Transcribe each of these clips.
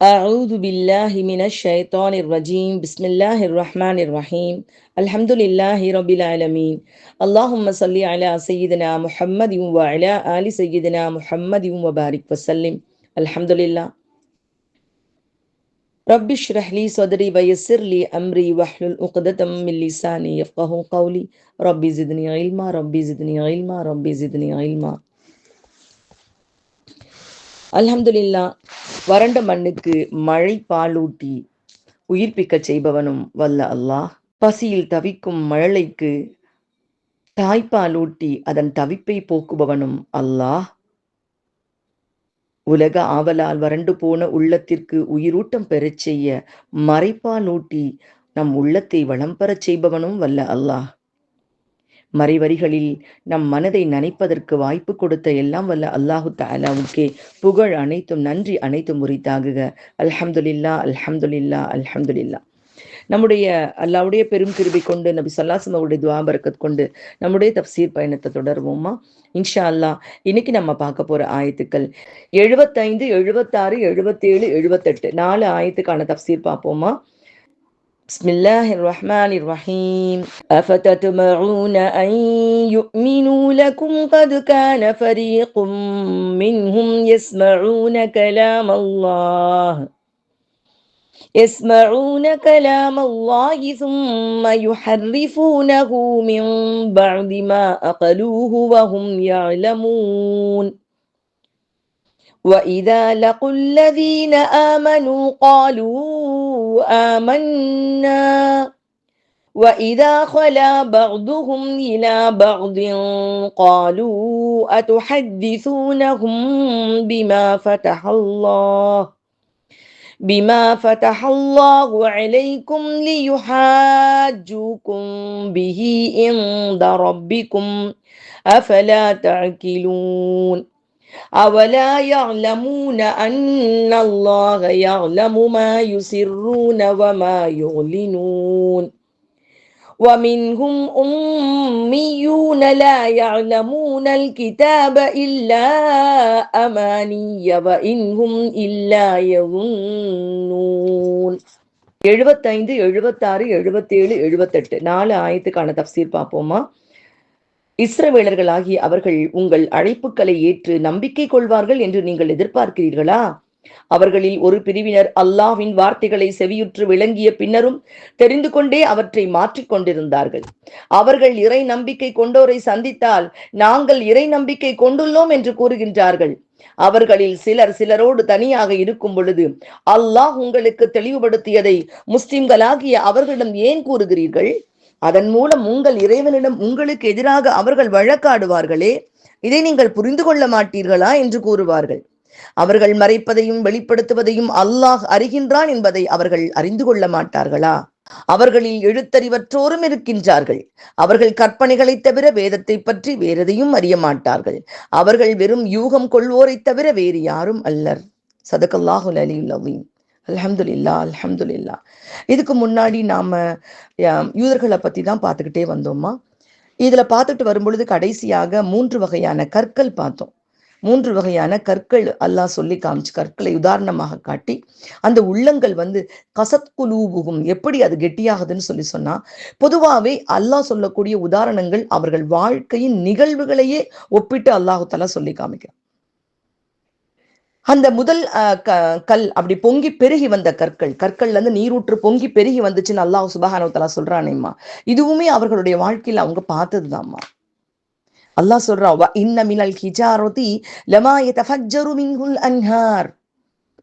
أعوذ بالله من الشيطان الرجيم بسم الله الرحمن الرحيم الحمد لله رب العالمين اللهم صل على سيدنا محمد وعلى آل سيدنا محمد وبارك وسلم الحمد لله رب اشرح لي صدري ويسر لي أمري واحلل عقدة من لساني يفقهوا قولي ربي زدني علما ربي زدني علما ربي زدني علما. அல்ஹம்துலில்லா. வறண்ட மண்ணுக்கு மழை பாலூட்டி உயிர்ப்பிக்கச் செய்பவனும் வல்ல அல்லாஹ். பசியில் தவிக்கும் மழலைக்கு தாய்ப்பாலூட்டி அதன் தவிப்பை போக்குபவனும் அல்லாஹ். உலக ஆவலால் வறண்டு போன உள்ளத்திற்கு உயிரூட்டம் பெறச் செய்ய மறைப்பாலூட்டி நம் உள்ளத்தை வளம் பெறச் செய்பவனும் வல்ல அல்லாஹ். மறைவரிகளில் நம் மனதை நனைப்பதற்கு வாய்ப்பு கொடுத்த எல்லாம் வல்ல அல்லாஹு தஆலாவுக்கே புகழ் அனைத்தும் நன்றி அனைத்தும் உரித்தாகுக. அல்ஹம்துலில்லா அல்ஹம்துலில்லா அல்ஹம்துலில்லா. நம்முடைய அல்லாஹ்வுடைய பெரும் கிருபை கொண்டு நபி ஸல்லல்லாஹு அலைஹி வஸல்லம் துஆ பரக்கத் கொண்டு நம்முடைய தஃப்சீர் பயணத்தை தொடர்வோமா இன்ஷா அல்லாஹ். இன்னைக்கு நம்ம பார்க்க போற ஆயத்துக்கள் 75, 76, 77, 78 4 ஆயத்துக்கான தஃப்சீர் பார்ப்போமா. بسم الله الرحمن الرحيم أفتطمعون أن يؤمنوا لكم قد كان فريق منهم يسمعون كلام الله ثم يحرفونه من بعد ما أقلوه وهم يعلمون وإذا لقوا الذين آمنوا قالوا آمنا وإذا خلا بعضهم إلى بعض قالوا أتحدثونهم بما فتح الله عليكم ليحاجوكم به عند ربكم أفلا تعقلون أولا يعلمون أن الله يعلم ما يسرون وما يعلنون ومنهم أميون لا يعلمون الكتاب إلا أماني وإن هم إلا يظنون. 75, 76, 77, 78 4 ஆயத்துக்கான தஃப்சீர் பார்ப்போமா. இஸ்ரவேலர்களாகிய அவர்கள் உங்கள் அழைப்புக்களை ஏற்று நம்பிக்கை கொள்வார்கள் என்று நீங்கள் எதிர்பார்க்கிறீர்களா? அவர்களில் ஒரு பிரிவினர் அல்லாஹ்வின் வார்த்தைகளை செவியுற்று விளங்கிய பின்னரும் தெரிந்து கொண்டே அவற்றை மாற்றிக் கொண்டிருந்தார்கள். அவர்கள் இறை நம்பிக்கை கொண்டோரை சந்தித்தால் நாங்கள் இறை நம்பிக்கை கொண்டுள்ளோம் என்று கூறுகின்றார்கள். அவர்களில் சிலரோடு தனியாக இருக்கும் பொழுது அல்லாஹ் உங்களுக்கு தெளிவுபடுத்தியதை முஸ்லிம்களாகிய அவர்களிடம் ஏன் கூறுகிறீர்கள்? அதன் மூலம் உங்கள் இறைவனிடம் உங்களுக்கு எதிராக அவர்கள் வழக்காடுவார்களே, இதை நீங்கள் புரிந்து கொள்ள மாட்டீர்களா என்று கூறுவார்கள். அவர்கள் மறைப்பதையும் வெளிப்படுத்துவதையும் அல்லாஹ் அறிகின்றான் என்பதை அவர்கள் அறிந்து கொள்ள மாட்டார்களா? அவர்களில் எழுத்தறிவற்றோரும் இருக்கின்றார்கள். அவர்கள் கற்பனைகளை தவிர வேதத்தை பற்றி வேறெதையும் அறிய மாட்டார்கள். அவர்கள் வெறும் யூகம் கொள்வோரை தவிர வேறு யாரும் அல்லர். சதகல்லாஹுல் அலியுல் அஸீம். அல்ஹம்துலில்லா அல்ஹம்துலில்லா. இதுக்கு முன்னாடி நாம யூதர்களை பத்தி தான் பார்த்துக்கிட்டே வந்தோமா. இதுல பார்த்துட்டு வரும்பொழுது கடைசியாக 3 வகையான கற்கள் பார்த்தோம். 3 வகையான கற்கள் அல்லாஹ் சொல்லி காமிச்சு, கற்களை உதாரணமாக காட்டி அந்த உள்ளங்கள் கசத் குலூபுகும் எப்படி அது கெட்டியாகுதுன்னு சொன்னா, பொதுவாகவே அல்லாஹ் சொல்லக்கூடிய உதாரணங்கள் அவர்கள் வாழ்க்கையின் நிகழ்வுகளையே ஒப்பிட்டு அல்லாஹு தஆலா சொல்லி காமிக்கிறான். அந்த முதல் கல் அப்படி பொங்கி பெருகி வந்த கற்கள்ல இருந்து நீரூற்று பொங்கி பெருகி வந்துச்சுன்னு அல்லாஹ் சுப்ஹானஹு வ தஆலா சொல்றானேம்மா. இதுவுமே அவர்களுடைய வாழ்க்கையில அவங்க பார்த்ததுதான்மா. அல்லாஹ் சொல்றான், இன்ன மினல் ஹிஜாரதி லமா யதஃபஜ்ஜரு மின்ஹுல் அன்ஹார்.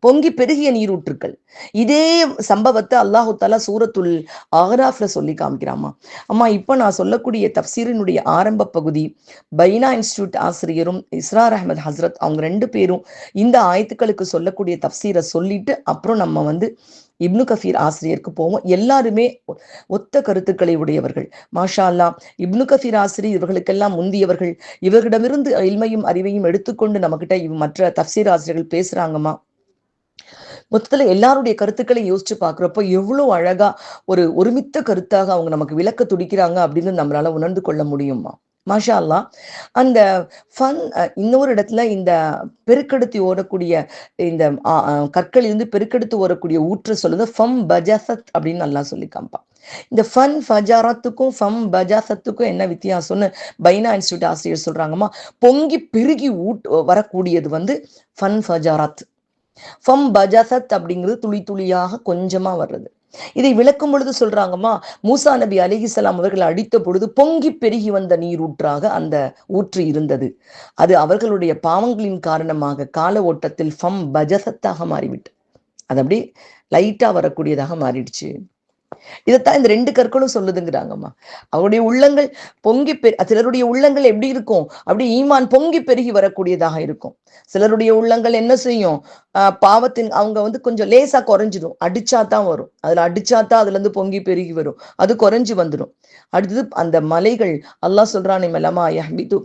பொங்கி பெருகிய நீரூற்றுக்கள். இதே சம்பவத்தை அல்லாஹு தஆலா சூரத்துல் அஹ்ராஃப்ல சொல்லி காமிக்கிறாமா. அம்மா, இப்ப நான் சொல்லக்கூடிய தஃப்சீரினுடைய ஆரம்ப பகுதி பைனா இன்ஸ்டிடியூட் ஆசிரியரும் இஸ்ரார் அஹ்மத் ஹஸ்ரத் அவங்க 2 பேரும் இந்த ஆயத்துக்களுக்கு சொல்லக்கூடிய தஃப்சீரை சொல்லிட்டு அப்புறம் நம்ம இப்னு கஃபீர் ஆசிரியருக்கு போவோம். எல்லாருமே ஒத்த கருத்துக்களை உடையவர்கள். மாஷா அல்லா. இப்னு கஃபீர் ஆசிரியர் இவர்களுக்கெல்லாம் முந்தியவர்கள். இவர்களிடமிருந்து இல்மையும் அறிவையும் எடுத்துக்கொண்டு நம்மகிட்ட மற்ற தஃப்சீர் ஆசிரியர்கள் பேசுறாங்கம்மா. மொத்தத்துல எல்லாருடைய கருத்துக்களை யோசிச்சு பாக்குறப்போ எவ்வளவு அழகா ஒருமித்த கருத்தாக அவங்க நமக்கு விளக்க துடிக்கிறாங்க அப்படின்னு நம்மளால உணர்ந்து கொள்ள முடியுமா. மாஷா அல்லா. அந்த ஃபன் இன்னொரு இடத்துல இந்த பெருக்கெடுத்து ஓடக்கூடிய இந்த கற்களிலிருந்து பெருக்கெடுத்து ஓடக்கூடிய ஊற்று சொல்லுது ஃபம் பஜாசத் அப்படின்னு நல்லா சொல்லி காமிப்பான். இந்த ஃபன் ஃபஜாரத்துக்கும் ஃபம் பஜாசத்துக்கும் என்ன வித்தியாசம்னு பைனா இன்ஸ்டியூட் ஆசிரியர் சொல்றாங்கம்மா. பொங்கி பெருகி வரக்கூடியது வந்து ஃபன் ஃபஜாரத். ஃபம் பஜாசத் அப்படிங்கிறது துளி துளியாக கொஞ்சமா வர்றது. இதை விளக்கும் பொழுது சொல்றாங்கம்மா, மூசா நபி அலைஹிஸ்ஸலாம் அவர்கள் அடித்த பொழுது பொங்கி பெருகி வந்த நீரூற்றாக அந்த ஊற்று இருந்தது. அது அவர்களுடைய பாவங்களின் காரணமாக கால ஓட்டத்தில் ஃபம் பஜசத்தாக மாறிவிட்டு அது அப்படியே லைட்டா வரக்கூடியதாக மாறிடுச்சு. இதைத்தான் இந்த 2 கற்களும் சொல்லுதுங்கிறாங்கம்மா. அவருடைய உள்ளங்கள் பொங்கி சிலருடைய உள்ளங்கள் எப்படி இருக்கும், அப்படி ஈமான் பொங்கி பெருகி வரக்கூடியதாக இருக்கும். சிலருடைய உள்ளங்கள் என்ன செய்யும், பாவத்தின் அவங்க வந்து கொஞ்சம் லேசா குறைஞ்சிடும். அடிச்சாதான் வரும், அதுல அடிச்சாதான் அதுல இருந்து பொங்கி பெருகி வரும், அது குறைஞ்சு வந்துடும். அடுத்தது அந்த மலைகள் அல்லாஹ் சொல்றானே மெலமா யஹ்பிது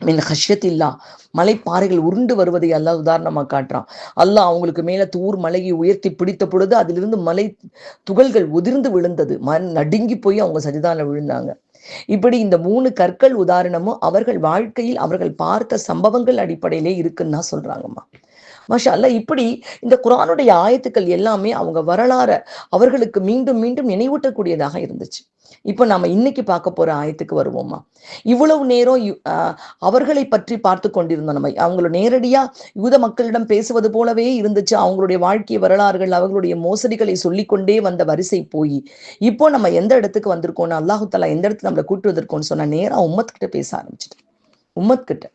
மின் ஹஷ்யத்தில்லா, மலைப்பாறைகள் உருண்டு வருவதை அல்லாஹ் உதாரணமா காட்டுறான். அல்லாஹ் அவங்களுக்கு மேல தூர் மலையை உயர்த்தி பிடித்த பொழுது அதிலிருந்து மலை துகள்கள் உதிர்ந்து விழுந்தது. நடுங்கி போய் அவங்க சஜிதால விழுந்தாங்க. இப்படி இந்த 3 கற்கள் உதாரணமும் அவர்கள் வாழ்க்கையில் அவர்கள் பார்த்த சம்பவங்கள் அடிப்படையிலே இருக்குன்னு தான் சொல்றாங்கம்மா. மாஷா அல்லா. இப்படி இந்த குர்ஆனுடைய ஆயத்துக்கள் எல்லாமே அவங்க வரலாற அவர்களுக்கு மீண்டும் மீண்டும் நினைவூட்டக்கூடியதாக இருந்துச்சு. இப்போ நாம இன்னைக்கு பார்க்க போற ஆயத்துக்கு வருவோமா. இவ்வளவு நேரம் அவர்களை பற்றி பார்த்து கொண்டிருந்தோம். நம்ம அவங்கள நேரடியா யூத மக்களிடம் பேசுவது போலவே இருந்துச்சு. அவங்களுடைய வாழ்க்கை வரலாறுகள், அவர்களுடைய மோசடிகளை சொல்லிக்கொண்டே வந்த வரிசை போய் இப்போ நம்ம எந்த இடத்துக்கு வந்திருக்கோம்னு, அல்லாஹு தஆலா எந்த இடத்துல நம்மளை கூட்டு வந்திருக்கோம்னு சொன்னா நேரா உம்மத் கிட்ட பேச ஆரம்பிச்சுட்டு. உம்மத் கிட்ட.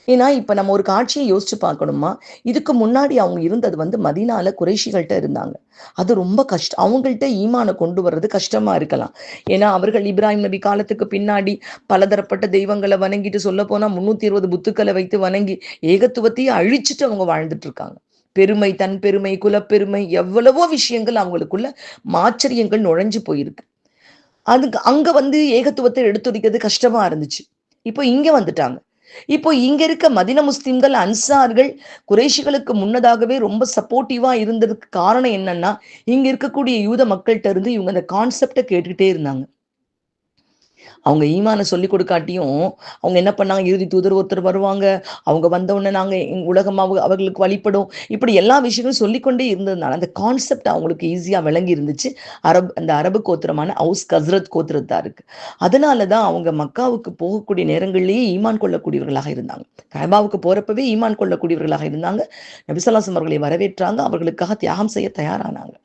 ஏன்னா இப்ப நம்ம ஒரு காட்சியை யோசிச்சு பார்க்கணுமா. இதுக்கு முன்னாடி அவங்க இருந்தது வந்து மதீனால குறைஷிகள்கிட்ட இருந்தாங்க. அது ரொம்ப கஷ்டம். அவங்கள்ட்ட ஈமானை கொண்டு வர்றது கஷ்டமா இருக்கலாம். ஏன்னா அவர்கள் இப்ராஹிம் நபி காலத்துக்கு பின்னாடி பலதரப்பட்ட தெய்வங்களை வணங்கிட்டு, சொல்ல போனா 320 புத்துக்களை வைத்து வணங்கி ஏகத்துவத்தையே அழிச்சிட்டு அவங்க வாழ்ந்துட்டு இருக்காங்க. பெருமை, தன் பெருமை, குலப்பெருமை, எவ்வளவோ விஷயங்கள் அவங்களுக்குள்ள மாச்சரியங்கள் நுழைஞ்சு போயிருக்கு. அதுக்கு அங்க வந்து ஏகத்துவத்தை எடுத்துரைக்கிறது கஷ்டமா இருந்துச்சு. இப்போ இங்க வந்துட்டாங்க. இப்போ இங்க இருக்க மதின முஸ்லிம்கள், அன்சார்கள் குறைஷிகளுக்கு முன்னதாகவே ரொம்ப சப்போர்ட்டிவா இருந்ததுக்கு காரணம் என்னன்னா, இங்க இருக்கக்கூடிய யூத மக்கள்கிட்ட இருந்து இவங்க அந்த கான்செப்டை கேட்டுக்கிட்டே இருந்தாங்க. அவங்க ஈமான சொல்லி கொடுக்காட்டியும் அவங்க என்ன பண்ணாங்க, இறுதி தூதர் ஒருத்தர் வருவாங்க, அவங்க வந்தவுடனே நாங்க உலகம் அவர்களுக்கு வழிபடும், இப்படி எல்லா விஷயங்களும் சொல்லிக்கொண்டே இருந்ததுனால அந்த கான்செப்ட் அவங்களுக்கு ஈஸியா விளங்கி இருந்துச்சு. அந்த அரபு கோத்திரமான அவுஸ் கஸ்ரத் கோத்திரம் தான் இருக்கு. அதனாலதான் அவங்க மக்காவுக்கு போகக்கூடிய நேரங்களிலேயே ஈமான் கொள்ளக்கூடியவர்களாக இருந்தாங்க. கஅபாவுக்கு போறப்பவே ஈமான் கொள்ளக்கூடியவர்களாக இருந்தாங்க. நபி ஸல்லல்லாஹு அலைஹி வஸல்லம் அவர்களை வரவேற்றாங்க, அவர்களுக்காக தியாகம் செய்ய தயாரானாங்க.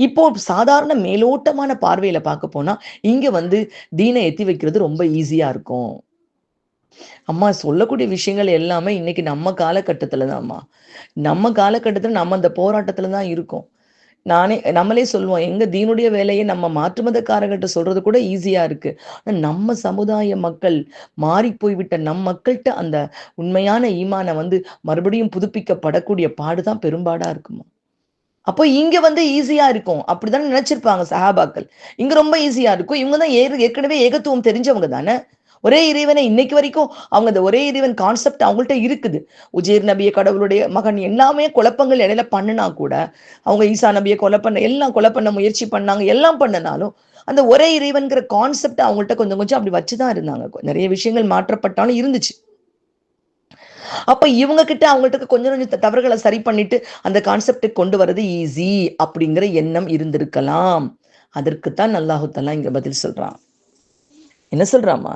இப்போ சாதாரண மேலோட்டமான பார்வையில பார்க்க போனா இங்க வந்து தீனை எத்தி வைக்கிறது ரொம்ப ஈஸியா இருக்கும். அம்மா சொல்லக்கூடிய விஷயங்கள் எல்லாமே இன்னைக்கு நம்ம காலகட்டத்துல தான்மா. நம்ம காலகட்டத்துல நம்ம அந்த போராட்டத்துல தான் இருக்கோம். நம்மளே சொல்லுவோம், எங்க தீனுடைய வேலையை நம்ம மாற்று மதக்காரங்கிட்ட சொல்றது கூட ஈஸியா இருக்கு. நம்ம சமுதாய மக்கள் மாறி போய்விட்ட மக்கள்கிட்ட அந்த உண்மையான ஈமான வந்து மறுபடியும் புதுப்பிக்கப்படக்கூடிய பாடுதான் பெரும்பாடா இருக்குமா. அப்போ இங்க வந்து ஈஸியா இருக்கும் அப்படித்தானே நினைச்சிருப்பாங்க சஹாபாக்கள். இங்க ரொம்ப ஈஸியா இருக்கும். இவங்க தான் ஏற்கனவே ஏகத்துவம் தெரிஞ்சவங்க தானே. ஒரே இறைவனை இன்னைக்கு வரைக்கும் அவங்க அந்த ஒரே இறைவன் கான்செப்ட் அவங்கள்ட்ட இருக்குது. உஜேர் நபியை கடவுளுடைய மகன் எல்லாமே குழப்பங்கள் இடையில பண்ணுனா கூட, அவங்க ஈசா நபியை கொலை பண்ண முயற்சி பண்ணாங்க, எல்லாம் பண்ணனாலும் அந்த ஒரே இறைவன்கிற கான்செப்ட் அவங்கள்ட்ட கொஞ்சம் கொஞ்சம் அப்படி வச்சுதான் இருந்தாங்க. நிறைய விஷயங்கள் மாற்றப்பட்டாலும் இருந்துச்சு. அப்ப இவங்க கிட்ட அவங்கள்ட்ட கொஞ்சம் கொஞ்சம் தவறுகளை சரி பண்ணிட்டு அந்த கான்செப்டுக்கு கொண்டு வர்றது ஈஸி அப்படிங்கிற எண்ணம் இருந்திருக்கலாம். அதற்குத்தான் அல்லாஹு தஆலா இங்க பதில் சொல்றான். என்ன சொல்றாமா,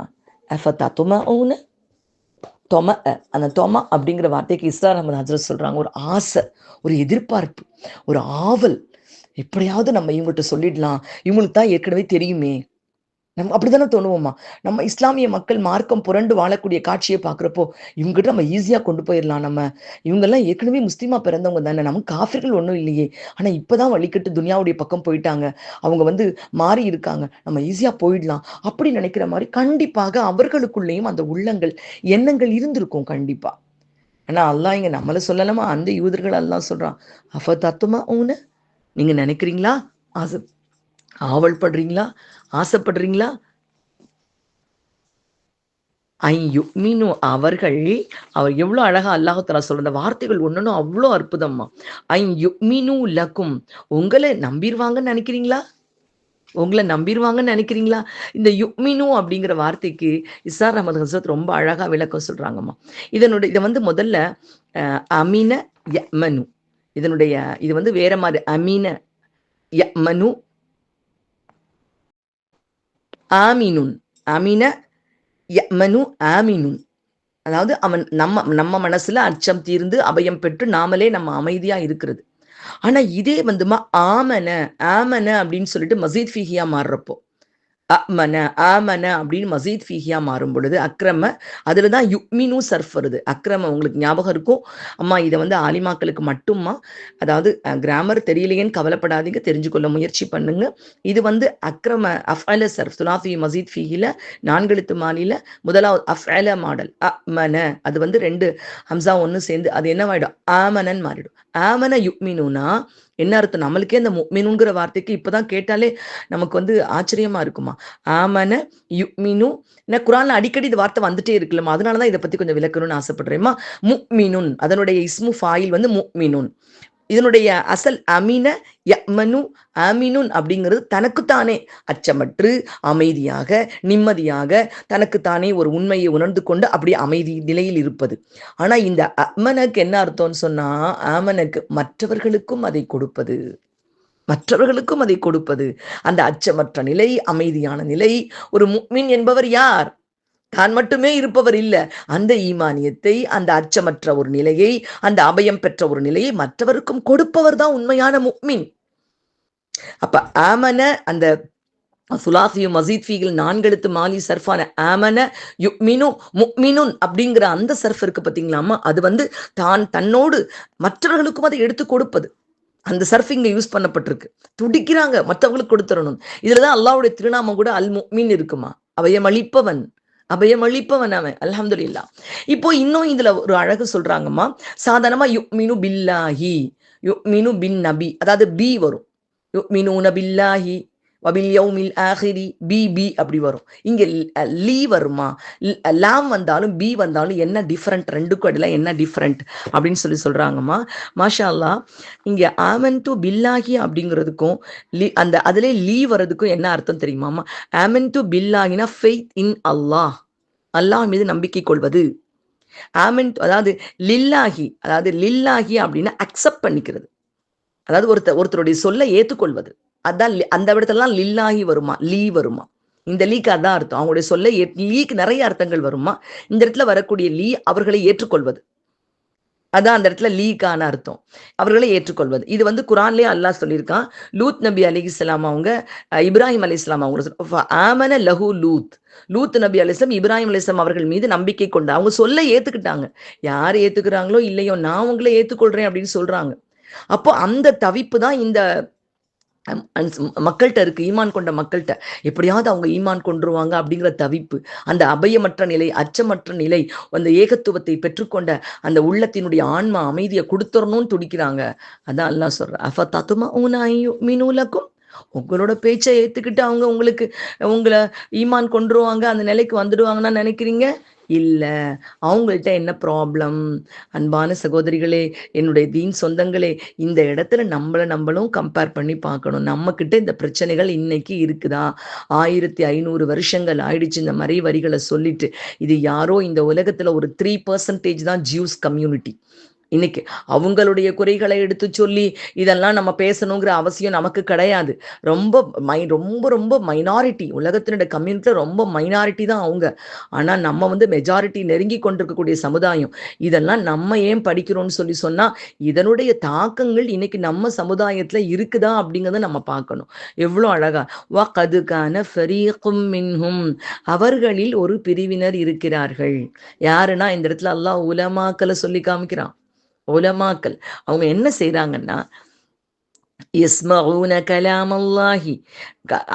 அந்த தொமா அப்படிங்கிற வார்த்தைக்கு இஸ்லாம் அஹமது ஹஜ்ரத் சொல்றாங்க, ஒரு ஆசை, ஒரு எதிர்பார்ப்பு, ஒரு ஆவல். எப்படியாவது நம்ம இவங்ககிட்ட சொல்லிடலாம், இவங்களுக்கு தான் ஏற்கனவே தெரியுமே. நம்ம அப்படித்தானே தோணுவோமா. நம்ம இஸ்லாமிய மக்கள் மார்க்கம் புரண்டு வாழக்கூடிய காட்சியை பார்க்குறப்போ இவங்ககிட்ட நம்ம ஈஸியா கொண்டு போயிடலாம். இவங்கெல்லாம் ஏற்கனவே முஸ்லீமா பிறந்தவங்க தானே, நமக்கு காஃபிர்கள் ஒன்றும் இல்லையே, ஆனா இப்பதான் வழிகட்டு துனியாவுடைய பக்கம் போயிட்டாங்க, அவங்க வந்து மாறி இருக்காங்க, நம்ம ஈஸியா போயிடலாம் அப்படி நினைக்கிற மாதிரி கண்டிப்பாக அவர்களுக்குள்ளேயும் அந்த உள்ளங்கள் எண்ணங்கள் இருந்திருக்கும் கண்டிப்பா. ஆனா அல்லாஹ் இங்க நம்மள சொல்லலாமா, அந்த யூதர்கள் அல்லாஹ் சொல்றான், அஃப தத்துமா ஊன, நீங்க நினைக்கிறீங்களா, ஆவல் படுறீங்களா, ஆசைப்படுறீங்களா. அவர்கள் அவர் எவ்வளவு அழகா அல்லாஹ் தஆலா சொல்ற அந்த வார்த்தைகள் ஒன்னொன்னும் அவ்வளோ அற்புதமா. லக்கும், உங்களை நம்பிடுவாங்கன்னு நினைக்கிறீங்களா. உங்களை நம்பிடுவாங்கன்னு நினைக்கிறீங்களா? இந்த யுக்மினு அப்படிங்கிற வார்த்தைக்கு இசார் அஹமது ஹசரத் ரொம்ப அழகா விளக்கம் சொல்றாங்கம்மா. இதை வந்து முதல்ல அமீன யமனு, இதனுடைய இது வந்து வேற மாதிரி. அமீன யமனு ஆமினுன், அமீன யமனு ஆமினுன். அதாவது அவன் நம்ம நம்ம மனசுல அச்சம் தீர்ந்து அபயம் பெற்று நாமளே நம்ம அமைதியா இருக்கிறது. ஆனா இதே வந்துமா ஆமன ஆமன அப்படின்னு சொல்லிட்டு மசீத் ஃபீஹியா மாறுறப்போ, அமன ஆமன அப்படின்னு மசீத் ஃபீஹியா மாறும் பொழுது அக்ரம, அதுல தான் யுக்மினு சர்ஃப் வருது. அக்ரம உங்களுக்கு ஞாபகம் இருக்கும் அம்மா, இதை வந்து ஆலிமாக்களுக்கு மட்டும்மா. அதாவது கிராமர் தெரியலையேன்னு கவலைப்படாதீங்க, தெரிஞ்சுக்கொள்ள முயற்சி பண்ணுங்க. இது வந்து அக்ரம அஃஅல சர்ஃப் சுலாஃபி மசீத் ஃபீஹில 4 எழுத்து மாலில முதலாவது அஃஅல மாடல் அமன, அது வந்து 2 ஹம்சா ஒன்று சேர்ந்து அது என்னவாயிடும், ஆமனன் மாறிடும். ஆமன யுக்மினுனா என்ன அர்த்தம்? நம்மளுக்கே அந்த முக்மினுங்கிற வார்த்தைக்கு இப்பதான் கேட்டாலே நமக்கு வந்து ஆச்சரியமா இருக்குமா. ஆமன யுக்மினு, குரான்ல அடிக்கடி இந்த வார்த்தை வந்துட்டே இருக்குல்லம்மா, அதனாலதான் இதை பத்தி கொஞ்சம் விளக்கணும்னு ஆசைப்படுறேம்மா. முக்மினுன் அதனுடைய இஸ்மு ஃபாயில் வந்து முக்மினுன். இதனுடைய அசல் அமீன யமனு ஆமினுன் அப்படிங்கிறது தனக்குத்தானே அச்சமற்று அமைதியாக நிம்மதியாக தனக்குத்தானே ஒரு உண்மையை உணர்ந்து கொண்டு அப்படி அமைதி நிலையில் இருப்பது. ஆனா இந்த அமனுக்கு என்ன அர்த்தம்னு சொன்னா, ஆமனுக்கு மற்றவர்களுக்கும் அதை கொடுப்பது, மற்றவர்களுக்கும் அதை கொடுப்பது. அந்த அச்சமற்ற நிலை, அமைதியான நிலை. ஒரு முக்மின் என்பவர் யார்? தான் மட்டுமே இருப்பவர் இல்ல. அந்த ஈமானியத்தை, அந்த அச்சமற்ற ஒரு நிலையை, அந்த அபயம் பெற்ற ஒரு நிலையை மற்றவருக்கும் கொடுப்பவர் தான் உண்மையான முக்மின். அப்ப ஆமன அந்த சுலாசியும் மசீத் ஃபீகள் 4 எழுத்து மாலி சர்ஃபான ஆமன யுக்மினு முக்மினுன் அப்படிங்கிற அந்த சர்ஃப் இருக்கு பார்த்தீங்களாமா, அது வந்து தான் தன்னோடு மற்றவர்களுக்கும் அதை எடுத்து கொடுப்பது. அந்த சர்ஃபிங்க யூஸ் பண்ணப்பட்டிருக்கு. துடிக்கிறாங்க மற்றவங்களுக்கு கொடுத்துடணும். இதுலதான் அல்லாஹ்வுடைய திருநாமம் கூட அல் முக்மின் இருக்குமா, அபயமளிப்பவன், அபயமளிப்பவன் அவன். அல்ஹம்துலில்லாஹ். இப்போ இன்னும் இதுல ஒரு அழகு சொல்றாங்கம்மா. சாதாரணமா யுக்மினு பில்லாஹி, யுக்மினு பின் நபி, அதாவது பி வரும். யுக்மினூன பில்லாஹி வபில் யௌமில் ஆஹிரி, பி பி அப்படி வரும். இங்க லீ வருமா, லாம் வந்தாலும் பி வந்தாலும் என்ன டிஃபரெண்ட், ரெண்டுக்கும் இடையில என்ன டிஃபரெண்ட் அப்படின்னு சொல்றாங்கம்மா. மாஷா அல்லாஹ். இங்க ஆமன்து பில்லாஹி அப்படிங்கிறதுக்கும் அந்த அதுல லீ வர்றதுக்கும் என்ன அர்த்தம் தெரியுமாமா? ஆமன்து பில்லாஹினா ஃபெய்த் இன் அல்லாஹ், அல்லாஹ் மீது நம்பிக்கை கொள்வது. ஆமன் அதாவது லில்லாஹி, அதாவது லில்லாஹி அப்படின்னா அக்செப்ட் பண்ணிக்கிறது, அதாவது ஒருத்தருடைய சொல்ல ஏற்றுக்கொள்வது. அதான் அந்த இடத்துலலாம் லில்லாஹி வருமா, லீ வருமா. இந்த லீக்கு அதான் அர்த்தம். அவங்களுடைய சொல்ல லீக்கு நிறைய அர்த்தங்கள் வருமா. இந்த இடத்துல வரக்கூடிய லீ அவர்களை ஏற்றுக்கொள்வது, அதான் அந்த இடத்துல லீக்கான அர்த்தம், அவர்களை ஏற்றுக்கொள்வது. இது வந்து குரான்லயே அல்லாஹ் சொல்லியிருக்கான். லூத் நபி அலைஹிஸ்ஸலாம் அவங்க இப்ராஹிம் அலைஹிஸ்ஸலாம் அவங்க ஆமன லஹு லூத், லூத் நபி அலைஹிஸ்ஸலாம் இப்ராஹிம் அலைஹிஸ்ஸலாம் அவர்கள் மீது நம்பிக்கை கொண்டு அவங்க சொல்ல ஏத்துக்கிட்டாங்க. யார் ஏத்துக்கிறாங்களோ இல்லையோ நான் உங்களை ஏற்றுக்கொள்றேன் அப்படின்னு சொல்றாங்க. அப்போ அந்த தவிப்பு தான் இந்த மக்கள்கிட்ட இருக்கு, ஈமான் கொண்ட மக்கள்கிட்ட. எப்படியாவது அவங்க ஈமான் கொண்டுருவாங்க அப்படிங்கிற தவிப்பு, அந்த அபயமற்ற நிலை, அச்சமற்ற நிலை, அந்த ஏகத்துவத்தை பெற்றுக்கொண்ட அந்த உள்ளத்தினுடைய ஆன்மா அமைதியை கொடுத்துடணும்னு துடிக்கிறாங்க. அதான் அல்லாஹ் சொல்ற அஃப தத்துமா மீனூலக்கும், உங்களோட பேச்சை ஏத்துக்கிட்டு அவங்க உங்களுக்கு உங்களை ஈமான் கொண்டுருவாங்க, அந்த நிலைக்கு வந்துடுவாங்கன்னா நினைக்கிறீங்க? இல்ல. அவங்கள்ட்ட என்ன ப்ராப்ளம்? அன்பான சகோதரிகளே, என்னுடைய தீன் சொந்தங்களே, இந்த இடத்துல நம்மளும் கம்பேர் பண்ணி பார்க்கணும். நம்ம கிட்ட இந்த பிரச்சனைகள் இன்னைக்கு இருக்குதா? 1500 வருஷங்கள் ஆயிடுச்சு இந்த மறை வரிகளை சொல்லிட்டு. இது யாரோ இந்த உலகத்துல ஒரு 3% தான் ஜூஸ் கம்யூனிட்டி. இன்னைக்கு அவங்களுடைய குறைகளை எடுத்து சொல்லி இதெல்லாம் நம்ம பேசணுங்கிற அவசியம் நமக்கு கிடையாது. ரொம்ப ரொம்ப ரொம்ப மைனாரிட்டி, உலகத்தினுடைய கம்யூனிட்டியில ரொம்ப மைனாரிட்டி தான் அவங்க. ஆனா நம்ம வந்து மெஜாரிட்டி நெருங்கி கொண்டிருக்கக்கூடிய சமுதாயம். இதெல்லாம் நம்ம ஏன் படிக்கிறோம்னு சொன்னா இதனுடைய தாக்கங்கள் இன்னைக்கு நம்ம சமுதாயத்துல இருக்குதா அப்படிங்கிறத நம்ம பார்க்கணும். எவ்வளவு அழகா வகதுகான ஃபரீகும் மின்ஹும், அவர்களில் ஒரு பிரிவினர் இருக்கிறார்கள். யாருன்னா இந்த இடத்துல அல்லாஹ் உலமாக்களை சொல்லி காமிக்கிறான். உலமாக்கள் அவங்க என்ன செய்றாங்கன்னா, யஸ்மஊன கலாம் அல்லாஹி,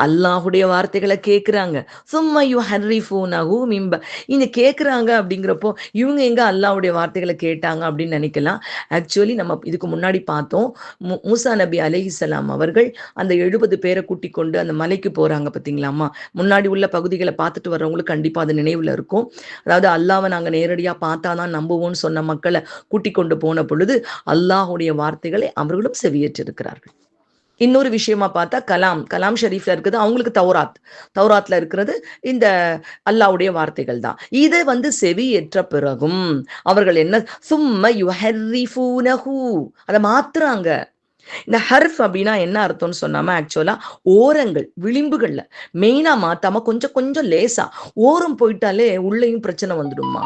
அல்லாஹுடைய வார்த்தைகளை கேட்குறாங்க. சும்மா யுஹர்ரிஃபூனஹு மின் இங்க கேட்குறாங்க அப்படிங்கிறப்போ இவங்க எங்க அல்லாஹுடைய வார்த்தைகளை கேட்டாங்க அப்படின்னு நினைக்கலாம். ஆக்சுவலி நம்ம இதுக்கு முன்னாடி பார்த்தோம், மூசா நபி அலைஹிஸ்ஸலாம் அவர்கள் அந்த 70 பேரை கூட்டி கொண்டு அந்த மலைக்கு போறாங்க பார்த்தீங்களாமா. முன்னாடி உள்ள பகுதிகளை பார்த்துட்டு வர்றவங்களுக்கு கண்டிப்பா அது நினைவுல இருக்கும். அதாவது அல்லாஹ்வை நாங்க நேரடியா பார்த்தாதான் நம்புவோம்னு சொன்ன மக்களை கூட்டி கொண்டு போன பொழுது அல்லாஹுடைய வார்த்தைகளை அவர்களும் செவியேற்றிருக்கிறார்கள். இன்னொரு விஷயமா பார்த்தா கலாம் ஷெரீஃப்ல இருக்குது அவங்களுக்கு தௌராத்ல இருக்கிறது இந்த அல்லாவுடைய வார்த்தைகள் தான். இதை வந்து செவி ஏற்ற பிறகும் அவர்கள் என்ன சும்ம யுஹர்ரிஃபூனஹு அதை மாத்துறாங்க. இந்த ஹர்ஃப் அப்படின்னா என்ன அர்த்தம்னு சொன்னாம ஆக்சுவலா ஓரங்கள் விளிம்புகள்ல மெயினா மாத்தாம கொஞ்சம் கொஞ்சம் லேசா ஓரம் போயிட்டாலே உள்ளேயும் பிரச்சனை வந்துடுமா.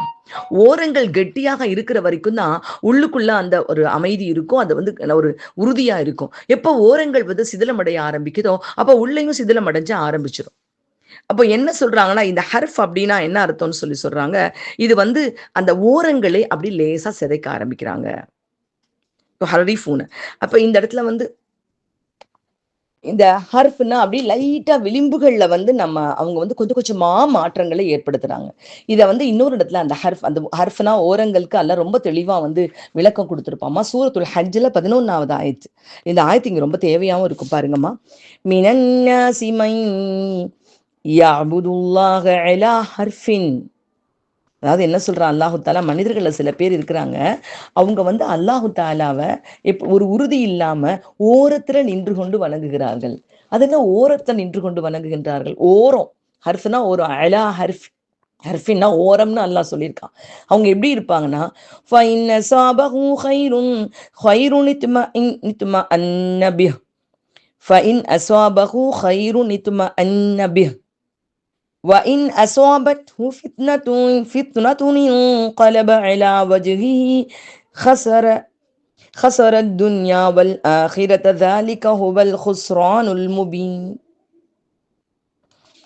ஓரங்கள் கெட்டியாக இருக்கிற வரைக்கும் தான் உள்ளுக்குள்ள அந்த ஒரு அமைதி இருக்கும், அது வந்து ஒரு உறுதியா இருக்கும். எப்போ ஓரங்கள் வந்து சிதிலமடைய ஆரம்பிக்குதோ அப்ப உள்ளேயும் சிதிலம் அடைஞ்ச ஆரம்பிச்சிடும். அப்போ என்ன சொல்றாங்கன்னா இந்த ஹர்ஃப் அப்படின்னா என்ன அர்த்தம்னு சொல்றாங்க, இது வந்து அந்த ஓரங்களே அப்படி லேசா சிதைக்க ஆரம்பிக்கிறாங்க. ஹரிஃபூன். அப்ப இந்த இடத்துல வந்து இந்த ஹர்ஃப்னா அப்படி லைட்டா விளிம்புகள்ல வந்து அவங்க வந்து கொஞ்சம் கொஞ்சமா மாற்றங்களை ஏற்படுத்துறாங்க. இத வந்து இன்னொரு இடத்துல அந்த ஹர்ஃப்னா ஓரங்களுக்கு அல்லாஹ் ரொம்ப தெளிவா வந்து விளக்கம் கொடுத்திருப்பாமா. சூரத்துல் ஹஜ்ல 11வது ஆயத்து. இந்த ஆயத்து இங்க ரொம்ப தேவையாவும் இருக்கும் பாருங்கம்மா. மினன் நாஸி மன் யஅபுதுல்லாஹ அலா ஹர்ஃபின். அதாவது என்ன சொல்றான் அல்லாஹு தாலா, மனிதர்கள்ல சில பேர் இருக்கிறாங்க, அவங்க வந்து அல்லாஹு தாலாவை ஒரு உறுதி இல்லாம ஓரத்துல நின்று கொண்டு வணங்குகிறார்கள். அது என்ன ஓரத்துல நின்று கொண்டு வணங்குகின்றார்கள்? ஓரம் ஹர்ஃப்னா ஒரு அலா ஹர்ஃப், ஹர்ஃபின்னா ஓரம்னு அல்லாஹ் சொல்லியிருக்கான். அவங்க எப்படி இருப்பாங்கன்னா ஃபைன் அஸாபஹு கைருன் கைருன் இத்மஅன்ன பிஹ் ஃபைன் அஸாபஹு கைருன் இத்மஅன்ன பிஹ் وَإِنْ أَصَابَتْهُ فِتْنَةٌ انقلب على وجهه خسر الدنيا والآخرة ذلك هو الخسران المبين.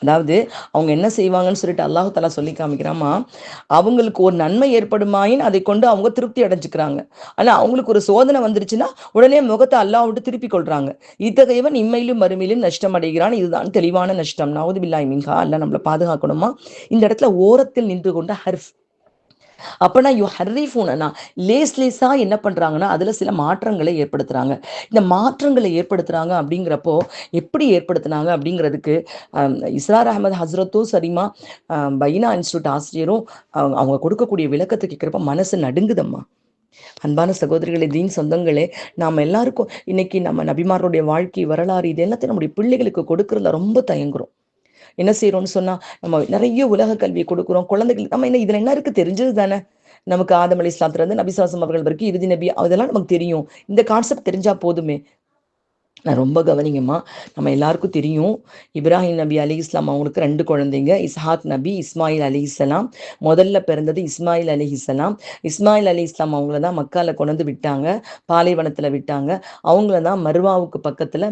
அதாவது அவங்க என்ன செய்வாங்கன்னு சொல்லிட்டு அல்லாஹு தஆலா சொல்லி காமிக்கிறாமா, அவங்களுக்கு ஒரு நன்மை ஏற்படுமாயின் அதை கொண்டு அவங்க திருப்தி அடைஞ்சுக்கிறாங்க. ஆனா அவங்களுக்கு ஒரு சோதனை வந்துருச்சுன்னா உடனே முகத்தை அல்லாஹ் விட்டு திருப்பி கொள்றாங்க. இத்தகையவன் இம்மையிலும் மறுமையிலும் நஷ்டம் அடைகிறான். இதுதான் தெளிவான நஷ்டம். நவுது பில்லாஹி மின்ஹா. அல்லாஹ் நம்மளை பாதுகாக்கணுமா. இந்த இடத்துல ஓரத்தில் நின்று கொண்ட ஹர்ஃப். அப்பனா ஹர்ரிஃபூனா லேஸா என்ன பண்றாங்கன்னா அதுல சில மாற்றங்களை ஏற்படுத்துறாங்க. இந்த மாற்றங்களை ஏற்படுத்துறாங்க அப்படிங்கிறப்போ எப்படி ஏற்படுத்தினாங்க அப்படிங்கிறதுக்கு இஸ்ரார் அஹமது ஹஸ்ரத்தும் சரிமா பைனா இன்ஸ்டியூட் ஆசிரியரும் அவங்க கொடுக்கக்கூடிய விளக்கத்தை கேட்கிறப்ப மனசு நடுங்குதம்மா. அன்பான சகோதரிகளே, தீன் சொந்தங்களே, நாம் எல்லாருக்கும் இன்னைக்கு நம்ம நபிமாருடைய வாழ்க்கை வரலாறு இது எல்லாத்தையும் நம்முடைய பிள்ளைகளுக்கு கொடுக்கறதுல ரொம்ப தயங்குறோம். என்ன செய்யறோம்னு சொன்னா நம்ம நிறைய உலக கல்வியை கொடுக்குறோம் குழந்தைகளுக்கு. நம்ம என்ன இதுல என்ன இருக்கு, தெரிஞ்சது தானே. நமக்கு ஆதம் அலைஹிஸ்ஸலாத்துல இருந்து நபி ஸல்லல்லாஹு அலைஹி அவர்கள் வரைக்கும் இறுதி நபி அதெல்லாம் நமக்கு தெரியும். இந்த கான்செப்ட் தெரிஞ்சா போதுமே. நான் ரொம்ப கவனிங்கம்மா. நம்ம எல்லாருக்கும் தெரியும் இப்ராஹிம் நபி அலைஹிஸ்ஸலாம் அவங்களுக்கு 2 குழந்தைங்க, இஸ்ஹாக் நபி, இஸ்மாயில் அலைஹிஸ்ஸலாம். முதல்ல பிறந்தது இஸ்மாயில் அலைஹிஸ்ஸலாம். இஸ்மாயில் அலைஹிஸ்ஸலாம் அவங்கள தான் மக்கால கொண்டு விட்டாங்க, பாலைவனத்துல விட்டாங்க. அவங்கள தான் மர்வாவுக்கு பக்கத்துல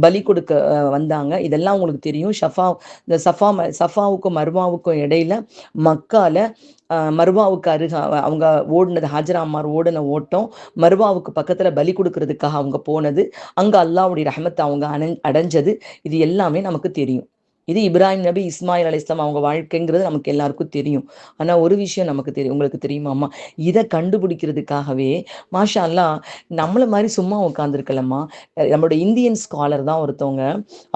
பலி கொடுக்க வந்தாங்க. இதெல்லாம் உங்களுக்கு தெரியும். இந்த சஃபாவுக்கும் மர்வாவுக்கும் இடையில மக்கால மர்வாவுக்கு அவங்க ஓடினது, ஹாஜரா அம்மார் ஓடின ஓட்டம், மர்வாவுக்கு பக்கத்துல பலி கொடுக்கறதுக்காக அவங்க போனது, அங்க அல்லாஹ்வுடைய ரஹமத்தை அவங்க அடைஞ்சது, இது எல்லாமே நமக்கு தெரியும். இது இப்ராஹிம் நபி, இஸ்மாயில் அலைஹிஸ்ஸலாம் அவங்க வாழ்க்கைங்கிறது நமக்கு எல்லாருக்கும் தெரியும். ஆனா ஒரு விஷயம் நமக்கு தெரியும், உங்களுக்கு தெரியுமாம்மா? இதை கண்டுபிடிக்கிறதுக்காகவே மாஷா அல்லாஹ் நம்மள மாதிரி சும்மா உட்காந்துருக்கலம்மா. நம்மளோட இந்தியன் ஸ்காலர் தான் ஒருத்தவங்க,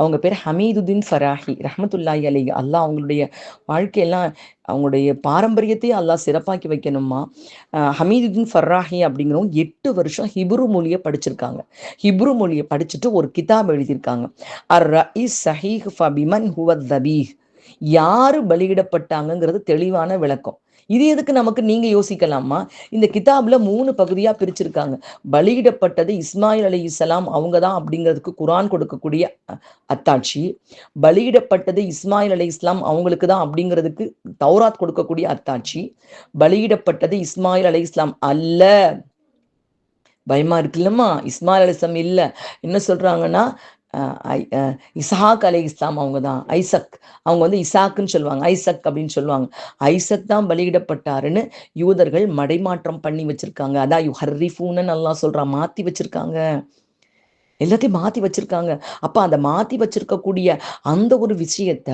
அவங்க பேர் ஹமீதுதீன் ஃபராஹி ரஹமத்துல்லாஹி அலைஹி. அல்லாஹ் அவங்களுடைய வாழ்க்கையெல்லாம் அவங்களுடைய பாரம்பரியத்தையே அல்லாஹ் சிறப்பாக்கி வைக்கணுமா. ஹமீதுதீன் ஃபர்ராஹி அப்படிங்கிறவங்க 8 வருஷம் ஹிப்ரு மொழியை படிச்சிருக்காங்க. ஹிப்ரு மொழியை படிச்சுட்டு ஒரு கிதாப் எழுதியிருக்காங்க. அர் ரஇஸ் சஹீஹ் ஃபபிமன் ஹுவ தபீஹ். யாரு பலியிடப்பட்டாங்கிறது தெளிவான விளக்கம். இது எதுக்கு நமக்கு, நீங்க யோசிக்கலாமா? இந்த கிதாப்ல 3 பகுதியா பிரிச்சிருக்காங்க. பலியிடப்பட்டது இஸ்மாயில் அலைஹிஸ்ஸலாம் அவங்க தான் அப்படிங்கிறதுக்கு குர்ஆன் கொடுக்கக்கூடிய அத்தாட்சி. பலியிடப்பட்டது இஸ்மாயில் அலைஹிஸ்ஸலாம் அவங்களுக்கு தான் அப்படிங்கிறதுக்கு தௌராத் கொடுக்கக்கூடிய அத்தாட்சி. பலியிடப்பட்டது இஸ்மாயில் அலைஹிஸ்ஸலாம் அல்ல. பயமா இருக்குல்லம்மா. இஸ்மாயில் அலைஹிஸ்ஸலாம் இல்ல. என்ன சொல்றாங்கன்னா இஸ்ஹாக் அலைஹிஸ்ஸலாம் அவங்க தான். ஐசக் அவங்க வந்து இசாக்குன்னு சொல்லுவாங்க, ஐசக் அப்படின்னு சொல்லுவாங்க. ஐசக் தான் பலியிடப்பட்டாருன்னு யூதர்கள் மடைமாற்றம் பண்ணி வச்சிருக்காங்க. அதான் யுஹர்ரிஃபூனன்னு அல்லாஹ் சொல்றான், மாத்தி வச்சிருக்காங்க. எல்லாத்தையும் மாத்தி வச்சிருக்காங்க. அப்ப அந்த மாத்தி வச்சிருக்கக்கூடிய அந்த ஒரு விஷயத்த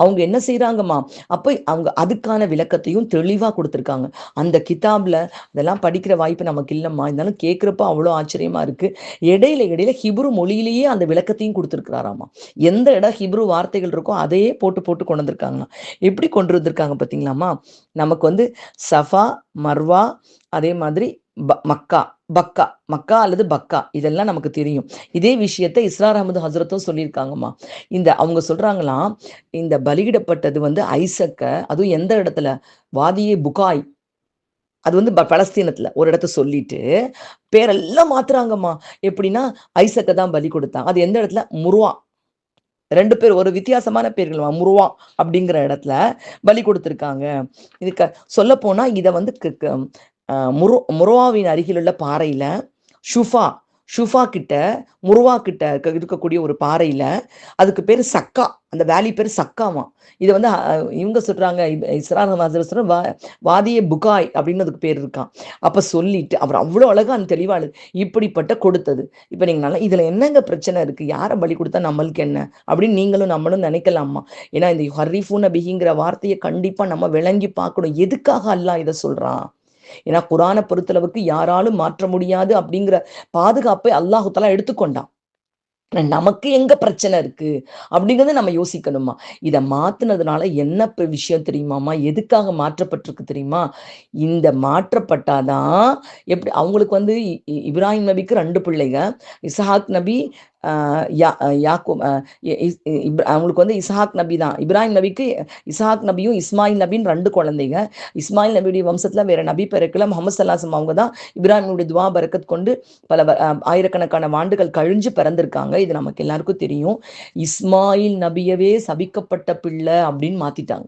அவங்க என்ன செய்யறாங்கம்மா, அப்ப அவங்க அதுக்கான விளக்கத்தையும் தெளிவா கொடுத்திருக்காங்க அந்த கிதாப்ல. அதெல்லாம் படிக்கிற வாய்ப்பு நமக்கு இல்லம்மா, இருந்தாலும் கேட்கிறப்ப அவ்வளோ ஆச்சரியமா இருக்கு. இடையில ஹிப்ரு மொழியிலேயே அந்த விளக்கத்தையும் கொடுத்திருக்கிறாராமா. எந்த இடம் ஹிப்ரு வார்த்தைகள் இருக்கோ அதையே போட்டு போட்டு கொண்டு வந்திருக்காங்க. எப்படி கொண்டு வந்திருக்காங்க பாத்தீங்களாமா. நமக்கு வந்து சஃபா, மர்வா, அதே மாதிரி மக்கா, பக்கா, மக்கா அல்லது பக்கா, இதெல்லாம் நமக்கு தெரியும். இதே விஷயத்த இஸ்ரார் அஹமது ஹசரத்தும் சொல்லியிருக்காங்கம்மா. அவங்க சொல்றாங்களாம், இந்த பலியிடப்பட்டது வந்து ஐசக்க, அதுவும் எந்த இடத்துல, வாதியே புகாய், அது வந்து பலஸ்தீனத்துல ஒரு இடத்த சொல்லிட்டு பேரெல்லாம் மாத்துறாங்கம்மா. எப்படின்னா ஐசக்க தான் பலி கொடுத்தாங்க. அது எந்த இடத்துல, முருவா, 2 பேர் ஒரு வித்தியாசமான பேர்கள், முருவா அப்படிங்கிற இடத்துல பலி கொடுத்திருக்காங்க. இதுக்கு சொல்ல போனா இத வந்து முருவாவின் அருகில் உள்ள பாறையில ஷுஃபா ஷுஃபா கிட்ட, முருவா கிட்ட இருக்கக்கூடிய ஒரு பாறையில, அதுக்கு பேரு சக்கா, அந்த வேலி பேரு சக்காவாம். இதை வந்து இவங்க சொல்றாங்க, இஸ்ரார் வாதிய புகாய் அப்படின்னு அதுக்கு பேர் இருக்கான். அப்ப சொல்லிட்டு அப்புறம் அவ்வளோ அழகா அந்த தெளிவாளு இப்படிப்பட்ட கொடுத்தது. இப்ப நீங்க நல்லா இதுல என்னங்க பிரச்சனை இருக்கு, யாரை பலி கொடுத்தா நம்மளுக்கு என்ன அப்படின்னு நீங்களும் நம்மளும் நினைக்கலாமா? ஏன்னா இந்த ஹர்ரிஃபூன் நபிங்கிற வார்த்தையை கண்டிப்பா நம்ம விளங்கி பார்க்கணும். எதுக்காக அல்லாஹ் இதை சொல்றான்? ஏன்னா குரானை பொறுத்தளவுக்கு யாராலும் மாற்ற முடியாது அப்படிங்கிற பாதுகாப்பை அல்லாஹு தஆலா எடுத்துக்கொண்டான். நமக்கு எங்க பிரச்சனை இருக்கு அப்படிங்கறத நம்ம யோசிக்கணுமா? இதை மாத்துனதுனால என்ன விஷயம் தெரியுமாமா? எதுக்காக மாற்றப்பட்டிருக்கு தெரியுமா? இந்த மாற்றப்பட்டாதான் எப்படி அவங்களுக்கு வந்து இப்ராஹிம் நபிக்கு 2 பிள்ளைங்க, இஸ்ஹாக் நபி, யாக்கூப், அவங்களுக்கு வந்து இஸ்ஹாக் நபி தான். இப்ராஹிம் நபிக்கு இஸ்ஹாக் நபியும் இஸ்மாயில் நபின்னு 2 குழந்தைங்க. இஸ்மாயில் நபியுடைய வம்சத்துல வேற நபி பிறக்கல. முகமது ஸல்லல்லாஹு அவங்க தான் இப்ராஹிமுடைய துவா பரக்கத் கொண்டு பல ஆயிரக்கணக்கான ஆண்டுகள் கழிஞ்சு பிறந்திருக்காங்க. இது நமக்கு எல்லாருக்கும் தெரியும். இஸ்மாயில் நபியவே சபிக்கப்பட்ட பிள்ளை அப்படின்னு மாத்திட்டாங்க.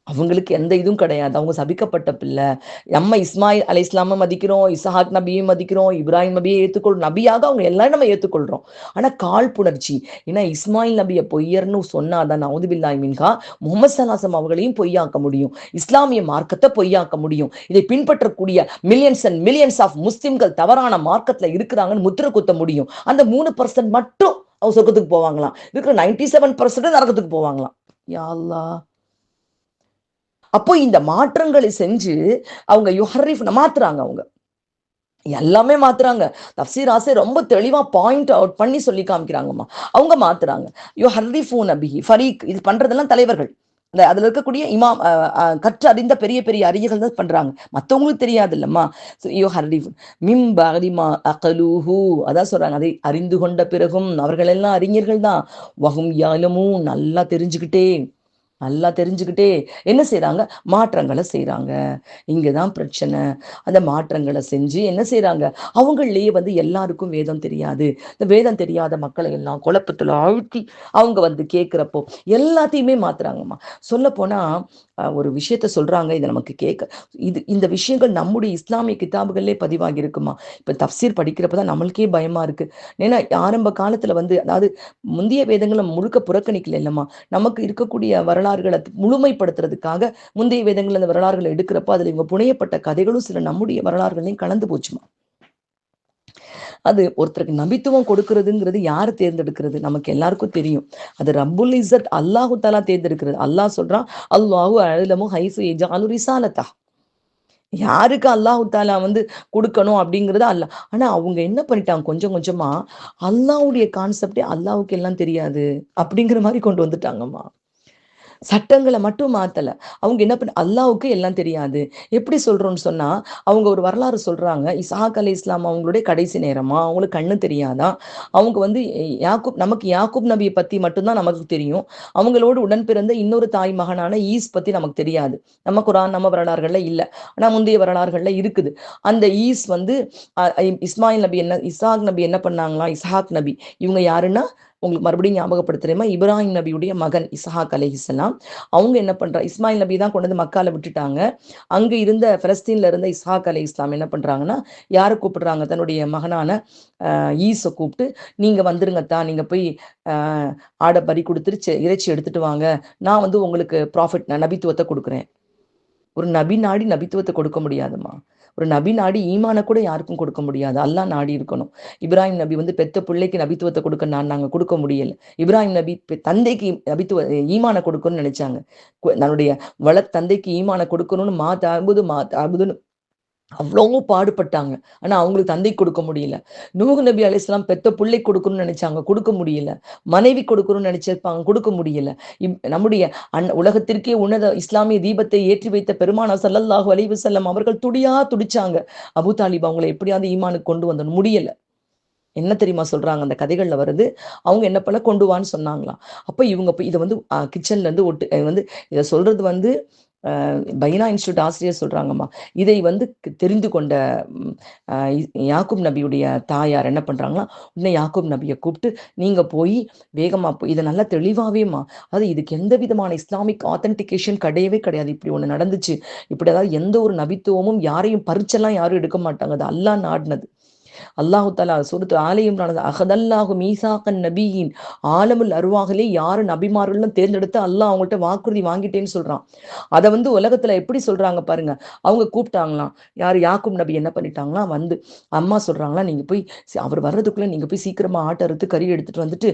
அவங்களுக்கு எந்த இதுவும் கிடையாது. அவங்க சபிக்கப்பட்ட பிள்ளை. நம்ம இஸ்மாயில் அலைஹிஸ்ஸலாம மதிக்கிறோம், இஸ்ஹாக் நபியை மதிக்கிறோம், இப்ராஹிம் நபியை ஏற்றுக்கொள்றோம். நபியாக அவங்க எல்லாரும் நம்ம ஏற்றுக்கொள்றோம். ஆனா காழ்ப்புணர்ச்சி. ஏன்னா இஸ்மாயில் நபியை பொய்யர்னு சொன்னாதான் நவுது பில்லாஹி மின்ஹா, முகமது ஸல்லல்லாஹு அவங்களையும் பொய்யாக்க முடியும். இஸ்லாமிய மார்க்கத்தை பொய்யாக்க முடியும். இதை பின்பற்றக்கூடிய மில்லியன்ஸ் அண்ட் மில்லியன்ஸ் ஆஃப் முஸ்லிம்கள் தவறான மார்க்கத்துல இருக்கிறாங்கன்னு முத்திரை குத்த முடியும். அந்த 3% மட்டும் அவங்க சொர்க்கத்துக்கு போவாங்களாம். இருக்கிற 97% நரகத்துக்கு போவாங்களாம். யா அல்லாஹ். அப்போ இந்த மாற்றங்களை செஞ்சு அவங்க மாத்துறாங்க. அவங்க எல்லாமே மாத்துறாங்க. தஃப்சீர் ஆசிரியர் ரொம்ப தெளிவா பாயிண்ட் அவுட் பண்ணி சொல்லி காமிக்கிறாங்கம்மா. அவங்க மாத்துறாங்க. யுஹர்ரிஃபூன பிஹி ஃபரீக், இது பண்றதெல்லாம் தலைவர்கள். அதுல இருக்கக்கூடிய இமாம், கற்று அறிந்த பெரிய பெரிய அறிஞர்கள் தான் பண்றாங்க. மத்தவங்களுக்கு தெரியாது இல்லம்மா. யுஹர்ரிஃபூன் மின் பஅதி மா அகலூஹு, அதான் சொல்றாங்க, அதை அறிந்து கொண்ட பிறகும் அவர்கள் எல்லாம் அறிஞர்கள் தான். வஹும் யஅலமூன், நல்லா தெரிஞ்சுக்கிட்டே என்ன செய்றாங்க, மாற்றங்களை செய்றாங்க. இங்கதான் பிரச்சனை. அந்த மாற்றங்களை செஞ்சு என்ன செய்றாங்க, அவங்களையே வந்து எல்லாருக்கும் வேதம் தெரியாது. இந்த வேதம் தெரியாத மக்களை எல்லாம் குழப்பத்துல ஆழ்த்தி அவங்க வந்து கேட்கிறப்போ எல்லாத்தையுமே மாத்துறாங்கம்மா. சொல்ல போனா ஒரு விஷயத்த சொல்றாங்க, இதை நமக்கு கேட்க இந்த விஷயங்கள் நம்முடைய இஸ்லாமிய கிதாபுகளிலே பதிவாகி இருக்குமா? இப்ப தஃப்சீர் படிக்கிறப்பதான் நம்மளுக்கே பயமா இருக்கு. ஏன்னா ஆரம்ப காலத்துல வந்து, அதாவது முந்தைய வேதங்களை முழுக்க புறக்கணிக்கல இல்லம்மா. நமக்கு இருக்கக்கூடிய வரலாறுகளை முழுமைப்படுத்துறதுக்காக முந்தைய வேதங்கள் அந்த வரலாறுகளை எடுக்கிறப்ப அதுல இவங்க புனையப்பட்ட கதைகளும் சில நம்முடைய வரலாறுகளையும் கலந்து போச்சுமா. அது ஒருத்தருக்கு நபித்துவம் கொடுக்கிறதுங்கிறது யாரு தேர்ந்தெடுக்கிறது? நமக்கு எல்லாருக்கும் தெரியும். அது ரப்புல் இஸ்ஸத் அல்லாஹு தஆலா தேர்ந்தெடுக்கிறது. அல்லாஹ் சொல்றான், அல்லாஹு அஅலமு ஹைஸு யஜ்அலு ரிசாலத்தஹ். யாருக்கு அல்லாஹு தாலா வந்து கொடுக்கணும் அப்படிங்கிறது அல்ல. ஆனா அவங்க என்ன பண்ணிட்டாங்க, கொஞ்சம் கொஞ்சமா அல்லாஹ்வுடைய கான்செப்டே அல்லாஹ்வுக்கு எல்லாம் தெரியாது அப்படிங்கிற மாதிரி கொண்டு வந்துட்டாங்கம்மா. சட்டங்களை மட்டும் மாத்தல. அவங்க என்ன பண்ண, அல்லாஹ்வுக்கு எல்லாம் தெரியாது. எப்படி சொல்றோம்னு சொன்னா, அவங்க ஒரு வரலாறு சொல்றாங்க. இஸ்ஹாக் அலைஹிஸ்ஸலாம் அவங்களுடைய கடைசி நேரமா, அவங்களுக்கு கண்ணு தெரியாதா. அவங்க வந்து நமக்கு யாக்கூப் நபியை பத்தி மட்டும்தான் நமக்கு தெரியும். அவங்களோடு உடன் பிறந்த இன்னொரு தாய் மகனான ஈஸ் பத்தி நமக்கு தெரியாது. நம்ம குரான் நம்ம வரலாறுகள்ல இல்ல. ஆனா முந்தைய வரலாறுகள்ல இருக்குது. அந்த ஈஸ் வந்து இஸ்மாயில் நபி என்ன, இஸ்ஹாக் நபி என்ன பண்ணாங்களா, இஸ்ஹாக் நபி இவங்க யாருன்னா, உங்களுக்கு மறுபடியும் ஞாபகப்படுத்துறேமா, இப்ராஹிம் நபியுடைய மகன் இஸ்ஹாக் அலைஹிஸ்ஸலாம். அவங்க என்ன பண்றா, இஸ்மாயில் நபி தான் கொண்டு வந்து மக்கால விட்டுட்டாங்க. அங்க இருந்த பலஸ்தீன்ல இருந்த இஸ்ஹாக் அலைஹிஸ்ஸலாம் என்ன பண்றாங்கன்னா, யாரை கூப்பிடுறாங்க, தன்னுடைய மகனான ஈஸை கூப்பிட்டு, நீங்க வந்துருங்கத்தா, நீங்க போய் ஆடை பறி கொடுத்துட்டு இறைச்சி எடுத்துட்டு வாங்க, நான் வந்து உங்களுக்கு ப்ராஃபிட் நபித்துவத்தை கொடுக்குறேன். ஒரு நபி நாடி நபித்துவத்தை கொடுக்க முடியாதுமா. ஒரு நபி நாடி ஈமான கூட யாருக்கும் கொடுக்க முடியாது. அல்லாஹ் நாடி இருக்கணும். இப்ராஹிம் நபி வந்து பெத்த பிள்ளைக்கு நபித்துவத்தை கொடுக்க நாங்க கொடுக்க முடியல. இப்ராஹிம் நபி தந்தைக்கு நபித்துவ ஈமான கொடுக்கணும்னு நினைச்சாங்க. தன்னுடைய தந்தைக்கு ஈமான கொடுக்கணும்னு மா தாபுதுன்னு அவ்வளோ பாடுபட்டாங்க. ஆனா அவங்களுக்கு தந்தை கொடுக்க முடியல. நூஹ் நபி அலைஹிஸ்ஸலாம் பெத்த புள்ளை கொடுக்கணும்னு நெனைச்சாங்க, கொடுக்க முடியல. மனைவி கொடுக்கணும்னு நெனைச்சிருப்பாங்க, கொடுக்க முடியல. நம்முடைய உலகத்திற்கே உன்னத இஸ்லாமிய தீபத்தை ஏற்றி வைத்த பெருமானார் ஸல்லல்லாஹு அலைஹி வஸல்லம் அவர்கள் துடியா துடிச்சாங்க. அபூ தாலிப் அவங்கள எப்படியாவது ஈமானுக்கு கொண்டு வந்துடணும். முடியல. என்ன தெரியுமா சொல்றாங்க? அந்த கதைகள்ல வருது. அவங்க என்ன பண்ண கொண்டு வான்னு சொன்னாங்களாம். அப்ப இவங்க போய் இத வந்து கிச்சன்ல இருந்து வந்து இத சொல்றது வந்து பைனா இன்ஸ்டிடியூட் ஆசிரியர் சொல்றாங்கம்மா. இதை வந்து தெரிந்து கொண்ட ம் அ யாக்கூப் நபியுடைய தாயார் என்ன பண்றாங்கன்னா, உடனே யாக்கூப் நபிய கூப்ட்டு, நீங்க போய் வேகமா போய் இத நல்லா தெளிவாவேம்மா, அது இதுக்கு எந்த விதமான இஸ்லாமிக் ஆத்தென்டிகேஷன் கிடையவே கிடையாது. இப்படி ஒண்ணு நடந்துச்சு. இப்படி அதாவது எந்த ஒரு நபித்துவமும் யாரையும் பறிச்செல்லாம் யாரும் எடுக்க மாட்டாங்க. அது அல்லாஹ் நாடுனது. அல்லாஹு தாலா சூரத்து ஆல இம்ரான் அகதல்லாஹு மீசாக்கன் நபியின் ஆலமுல் அருவாகலே யாரு நபிமார்களும் தேர்ந்தெடுத்து அல்லாஹ் அவங்கள்ட்ட வாக்குறுதி வாங்கிட்டேன்னு சொல்றான். அதை வந்து உலகத்துல எப்படி சொல்றாங்க பாருங்க. அவங்க கூப்பிட்டாங்களாம். யார் யாக்கூப் நபி என்ன பண்ணிட்டாங்களா வந்து அம்மா சொல்றாங்களா, நீங்க போய் அவர் வர்றதுக்குள்ள நீங்க போய் சீக்கிரமா ஆட்டை அறுத்து கறி எடுத்துட்டு வந்துட்டு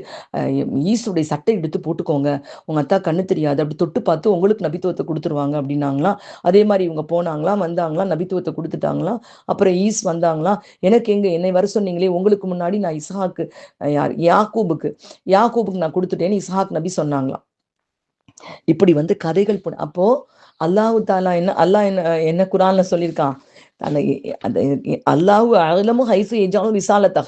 ஈசுடைய சட்டை எடுத்து போட்டுக்கோங்க. உங்க அத்தா கண்ணு தெரியாது, அப்படி தொட்டு பார்த்து உங்களுக்கு நபித்துவத்தை கொடுத்துருவாங்க அப்படின்னாங்களாம். அதே மாதிரி இவங்க போனாங்களாம், வந்தாங்களாம், நபித்துவத்தை கொடுத்துட்டாங்களாம். அப்புறம் ஈஸ் வந்தாங்களாம். எனக்கு எங்க என்னை வர சொன்னீங்களே, உங்களுக்கு முன்னாடி நான் இஸ்ஹாக்கு யார் யாக்கூபுக்கு நான் கொடுத்துட்டேன்னு இஸ்ஹாக் நபி சொன்னாங்களாம். இப்படி வந்து கதைகள் அப்போ அல்லாஹு தாலா அல்லாஹ் என்ன குரான்ல சொல்லியிருக்கான். அந்த அந்த அல்லாஹு அலமு ஹைசு எஜாலும் ரிசாலத்தா,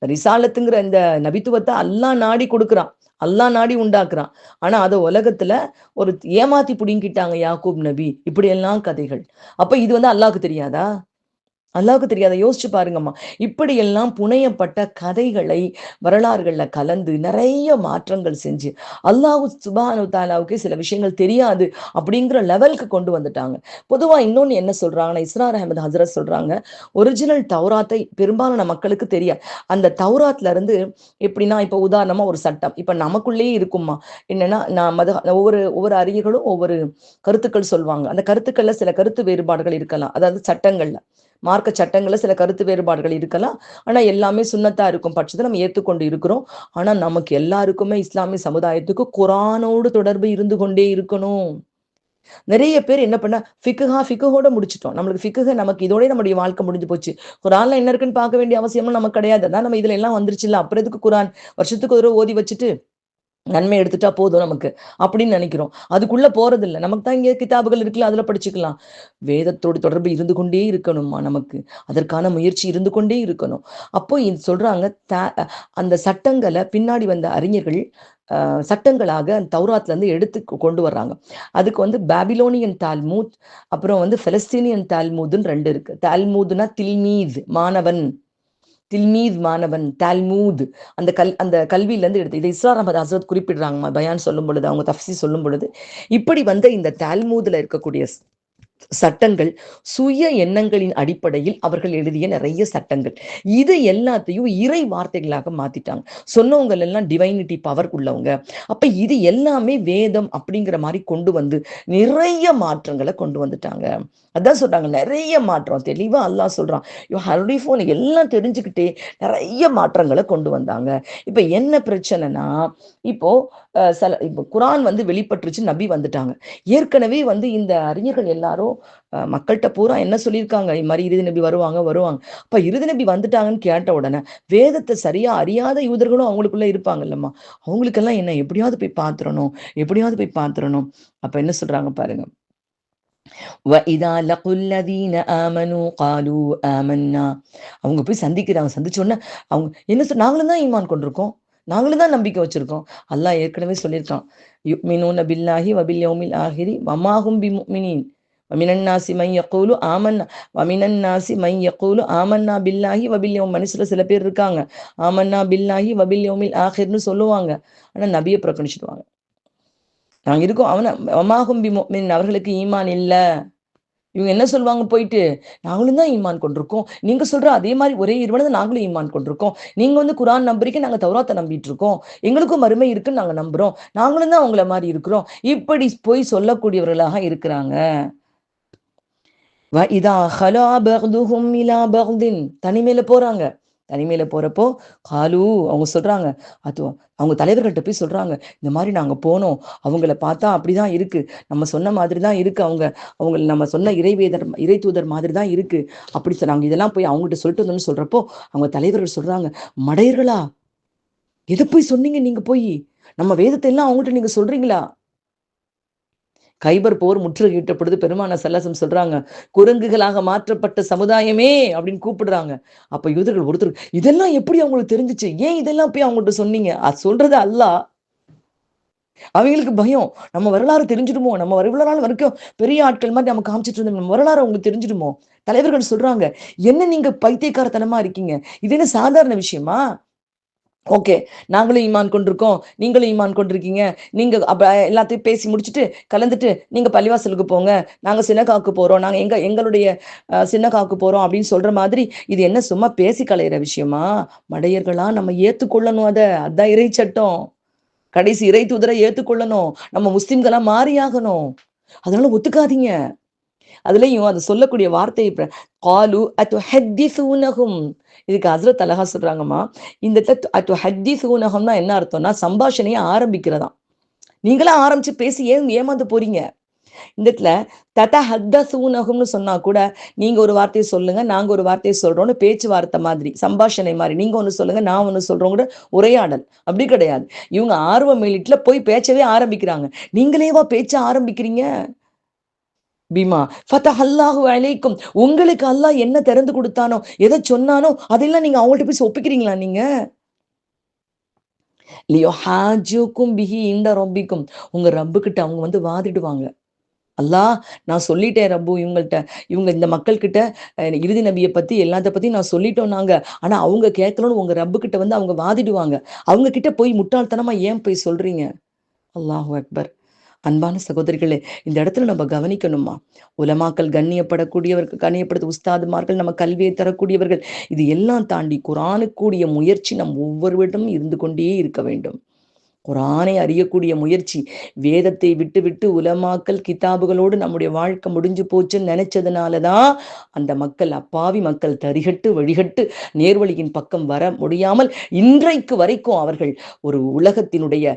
ரிசாலத்துங்கிற இந்த நபித்துவத்தை அல்லாஹ் நாடி கொடுக்குறான், அல்லாஹ் நாடி உண்டாக்குறான். ஆனா அதை உலகத்துல ஒரு ஏமாத்தி புடிங்கிட்டாங்க யாக்கூப் நபி. இப்படி எல்லாம் கதைகள். அப்ப இது வந்து அல்லாஹ்க்கு தெரியாதா? அல்லாஹ்வுக்கு தெரியாத, யோசிச்சு பாருங்கம்மா. இப்படியெல்லாம் புனையப்பட்ட கதைகளை வரலாறுகள்ல கலந்து நிறைய மாற்றங்கள் செஞ்சு அல்லாஹ் சுப்ஹானஹு தஆலாவுக்கே சில விஷயங்கள் தெரியாது அப்படிங்கிற லெவலுக்கு கொண்டு வந்துட்டாங்க. பொதுவா இன்னொன்னு என்ன சொல்றாங்கன்னா, இஸ்ரார் அஹமது ஹசரத் சொல்றாங்க, ஒரிஜினல் தௌராத்தை பெரும்பாலான மக்களுக்கு தெரியாது. அந்த தௌராத்ல இருந்து எப்படின்னா, இப்ப உதாரணமா ஒரு சட்டம் இப்ப நமக்குள்ளேயே இருக்குமா, என்னன்னா நான் ஒவ்வொரு ஒவ்வொரு அறிஞர்களும் ஒவ்வொரு கருத்துக்கள் சொல்லுவாங்க. அந்த கருத்துக்கள்ல சில கருத்து வேறுபாடுகள் இருக்கலாம். அதாவது சட்டங்கள்ல, மார்க்க சட்டங்கள்ல சில கருத்து வேறுபாடுகள் இருக்கலாம். ஆனா எல்லாமே சுன்னத்தா இருக்கும் பட்சத்தை நம்ம ஏற்றுக்கொண்டு இருக்கிறோம். ஆனா நமக்கு எல்லாருக்குமே இஸ்லாமிய சமுதாயத்துக்கு குரானோடு தொடர்பு இருந்து கொண்டே இருக்கணும். நிறைய பேர் என்ன பண்ணா ஃபிக்குஹோட முடிச்சிட்டோம். நம்மளுக்கு ஃபிக்குஹ நமக்கு இதோட நம்முடைய வாழ்க்கை முடிஞ்சு போச்சு. குரான்ல என்ன இருக்குன்னு பார்க்க வேண்டிய அவசியமும் நமக்கு கிடையாது. அதான் நம்ம இதுல எல்லாம் வந்துருச்சு இல்ல, அப்புறம் எதுக்கு குரான் வருஷத்துக்கு ஒரு ஓதி வச்சுட்டு நன்மை எடுத்துட்டா போதும் நமக்கு அப்படின்னு நினைக்கிறோம். அதுக்குள்ள போறது இல்லை. நமக்கு தான் இங்கே கிதாபுகள் இருக்குல்ல, அதுல படிச்சுக்கலாம். வேதத்தோடு தொடர்பு இருந்து கொண்டே இருக்கணுமா நமக்கு, அதற்கான முயற்சி இருந்து கொண்டே இருக்கணும். அப்போ இது சொல்றாங்க, அந்த சட்டங்களை பின்னாடி வந்த அறிஞர்கள் சட்டங்களாக தௌராத்ல இருந்து எடுத்து கொண்டு வர்றாங்க. அதுக்கு வந்து பாபிலோனியன் தால்மூத், அப்புறம் வந்து பெலஸ்தீனியன் தால்மூதுன்னு ரெண்டு இருக்கு. தால்மூதுனா தில்மீத் மாணவன், தில்மீத் மாணவன், தால்மூத் அந்த கல்வியில இருந்து எடுத்து. இதை இஸ்ரார் அஹமது ஹசரத் குறிப்பிடுறாங்க பயான் சொல்லும் பொழுது, அவங்க தஃப்சீர் சொல்லும் பொழுது. இப்படி வந்த இந்த தால்மூதுல இருக்கக்கூடிய சட்டங்கள் சுய எண்ணங்களின் அடிப்படையில் அவர்கள் எழுதிய நிறைய சட்டங்கள். இது எல்லாத்தையும் இறை வார்த்தைகளாக மாத்திட்டாங்க. சொன்னவங்க எல்லாம் டிவைனிட்டி பவர் உள்ளவங்க. அப்ப இது எல்லாமே வேதம் அப்படிங்கிற மாதிரி கொண்டு வந்து நிறைய மாற்றங்களை கொண்டு வந்துட்டாங்க. அதான் சொல்றாங்க, நிறைய மாற்றம். தெளிவா அல்லாஹ் சொல்றான், ஹரிஃபோன் எல்லாம் தெரிஞ்சுக்கிட்டே நிறைய மாற்றங்களை கொண்டு வந்தாங்க. இப்ப என்ன பிரச்சனைனா, இப்போ இப்போ குரான் வந்து வெளிப்பட்டுருச்சு, நபி வந்துட்டாங்க. ஏற்கனவே வந்து இந்த அறிஞர்கள் எல்லாரும் மக்கள்கிட்ட பூரா என்ன சொல்லியிருக்காங்க, இது மாதிரி இறுதி நபி வருவாங்க வருவாங்க. அப்ப இறுதி நபி வந்துட்டாங்கன்னு கேட்ட உடனே வேதத்தை சரியா அறியாத யூதர்களும் அவங்களுக்குள்ள இருப்பாங்க இல்லம்மா, அவங்களுக்கெல்லாம் என்ன எப்படியாவது போய் பார்த்துடணும், எப்படியாவது போய் பார்த்துடணும். அப்ப என்ன சொல்றாங்க பாருங்க, அவங்க போய் சந்திக்கிறாங்க. சந்திச்ச உடனே அவங்க என்ன நாங்களும் தான் ஈமான் கொண்டிருக்கோம், நாங்களும் தான் நம்பிக்கை வச்சிருக்கோம். அல்லாஹ் ஏற்கனவே சொல்லியிருக்கான், யுமினூன பில்லாஹி வபில் யௌமில் ஆஹிரி வமாஹும் பிமுமினீன் வமினன்னாசி மை யக்கூலு ஆமன்னா வமினன்னாசி மை யக்கூலு ஆமன்னா பில்லாஹி வபில் யௌம். மனுஷத்துல சில பேர் இருக்காங்க, ஆமன்னா பில்லாஹி வபில் யௌமில் ஆஹிர்னு சொல்லுவாங்க, ஆனா நபியை புறக்கணிச்சிடுவாங்க. நாங்க இருக்கோம் அவன வமாஹும் பிமுமின், அவர்களுக்கு ஈமான் இல்ல. இவங்க என்ன சொல்லுவாங்க போயிட்டு, நாங்களும் தான் ஈமான் கொண்டிருக்கோம், நீங்க சொல்ற அதே மாதிரி ஒரே இறைவனை நாங்களும் ஈமான் கொண்டிருக்கோம், நீங்க வந்து குரான் நம்புறீங்க, நாங்க தௌராத்தை நம்பிட்டு இருக்கோம், எங்களுக்கும் மறுமை இருக்குன்னு நாங்க நம்புறோம், நாங்களும் தான் அவங்கள மாதிரி இருக்கிறோம். இப்படி போய் சொல்லக்கூடியவர்களாக இருக்கிறாங்க. தனிமையில போறாங்க. தனிமையில போறப்போ காலு அவங்க சொல்றாங்க, அது அவங்க தலைவர்கள்ட்ட போய் சொல்றாங்க, இந்த மாதிரி நாங்க போனோம், அவங்கள பார்த்தா அப்படிதான் இருக்கு, நம்ம சொன்ன மாதிரி தான் இருக்கு, அவங்க நம்ம சொன்ன இறை தூதர் மாதிரி தான் இருக்கு, அப்படி சொன்னாங்க. இதெல்லாம் போய் அவங்ககிட்ட சொல்லிட்டு வந்தோம்னு சொல்றப்போ அவங்க தலைவர்கள் சொல்றாங்க, மடையர்களா, எதை போய் சொன்னீங்க நீங்க போய், நம்ம வேதத்தை எல்லாம் அவங்ககிட்ட நீங்க சொல்றீங்களா? கைபர் போர் முற்றுகையிட்ட பொழுது பெருமானார் ஸல்லல்லாஹு அலைஹி வஸல்லம் சொல்றாங்க, குரங்குகளாக மாற்றப்பட்ட சமுதாயமே அப்படின்னு கூப்பிடுறாங்க. அப்ப யூதர்கள் ஒருத்தர், இதெல்லாம் எப்படி அவங்களுக்கு தெரிஞ்சுச்சு, ஏன் இதெல்லாம் போய் அவங்கள்ட்ட சொன்னீங்க? அது சொல்றது அல்லாஹ். அவங்களுக்கு பயம், நம்ம வரலாறு தெரிஞ்சிடுமோ, நம்ம வரலாறு வரைக்கும் பெரிய ஆட்கள் மாதிரி நம்ம காமிச்சிட்டு இருந்தோம், நம்ம வரலாறு அவங்களுக்கு தெரிஞ்சிடுமோ? தலைவர்கள் சொல்றாங்க, என்ன நீங்க பைத்தியக்காரத்தனமா இருக்கீங்க, இது என்ன சாதாரண விஷயமா? ஓகே, நாங்களும் ஈமான் கொண்டிருக்கோம், நீங்களும் ஈமான் கொண்டிருக்கீங்க, நீங்க அப்ப எல்லாத்தையும் பேசி முடிச்சுட்டு கலந்துட்டு நீங்க பள்ளிவாசலுக்கு போங்க, நாங்க சினகாவுக்கு போறோம், நாங்க எங்களுடைய சினகாவுக்கு போறோம் அப்படின்னு சொல்ற மாதிரி, இது என்ன சும்மா பேசி கலையிற விஷயமா? மடையர்களா, நம்ம ஏத்துக்கொள்ளணும், அதான் இறை சட்டம். கடைசி இறை தூதரை ஏத்துக்கொள்ளணும், நம்ம முஸ்லிம்களா மாறியாகணும். அதனால ஒத்துக்காதீங்க. அதுலயும் அது சொல்லக்கூடிய வார்த்தை காலு அத்துஹத்திஸூனஹும், இதுக்கு ஹஸ்ரத் அழகா சொல்றாங்கம்மா, இந்த இடத்துல அத்துஹத்திஸூனஹும்னா என்ன அர்த்தம்னா, சம்பாஷணையை ஆரம்பிக்கிறதாம். நீங்களா ஆரம்பிச்சு பேசி ஏன் ஏமாந்து போறீங்க? இந்த இடத்துல ததஹத்தஸூனஹும்னு சொன்னா கூட, நீங்க ஒரு வார்த்தையை சொல்லுங்க, நாங்க ஒரு வார்த்தையை சொல்றோம்னு பேச்சுவார்த்தை மாதிரி, சம்பாஷணை மாதிரி, நீங்க ஒண்ணு சொல்லுங்க, நான் ஒண்ணு சொல்றோங்கிற உரையாடல். அப்படி கிடையாது. இவங்க ஆர்வ மீளிட்ல போய் பேச்சவே ஆரம்பிக்கிறாங்க. நீங்களேவா பேச்ச ஆரம்பிக்கிறீங்க? பீமா ஃபதஹல்லாஹு அலைக்கும், உங்களுக்கு அல்லாஹ் என்ன திறந்து கொடுத்தானோ, எதை சொன்னானோ அதெல்லாம் நீங்க அவங்கள்ட்ட போய் ஒப்பிக்கிறீங்களா நீங்க? லியுஹாஜுக்கும் பிஹி இன்ட ரப்பிக்கும், உங்க ரப்பு கிட்ட அவங்க வந்து வாதிடுவாங்க. அல்லாஹ், நான் சொல்லிட்டேன் ரப்பு இவங்கள்ட்ட, இவங்க இந்த மக்கள் கிட்ட இறுதி நபியை பத்தி எல்லாத்த பத்தி நான் சொல்லிட்டோம் நாங்க, ஆனா அவங்க கேட்கலன்னு உங்க ரப்பு கிட்ட வந்து அவங்க வாதிடுவாங்க. அவங்க கிட்ட போய் முட்டாள்தனமா ஏன் போய் சொல்றீங்க? அல்லாஹு அக்பர். அன்பான சகோதரிகளே, இந்த இடத்துல நம்ம கவனிக்கணுமா, உலமாக்கள் கண்ணியப்படக்கூடியவர்கள், கண்ணியப்படுத்த உஸ்தாதுமார்கள், நம்ம கல்வியை தரக்கூடியவர்கள், இது எல்லாம் தாண்டி குரானுக்குரிய முயற்சி நம் ஒவ்வொருவரிடமும் இருந்து கொண்டே இருக்க வேண்டும். குரானை அறியக்கூடிய முயற்சி, வேதத்தை விட்டு விட்டு உலமாக்கல் கிதாபுகளோடு நம்முடைய வாழ்க்கை முடிஞ்சு போச்சுன்னு நினைச்சதுனாலதான் அந்த மக்கள், அப்பாவி மக்கள் தரிகட்டு வழிகட்டு நேர்வழியின் பக்கம் வர முடியாமல் இன்றைக்கு வரைக்கும் அவர்கள் ஒரு உலகத்தினுடைய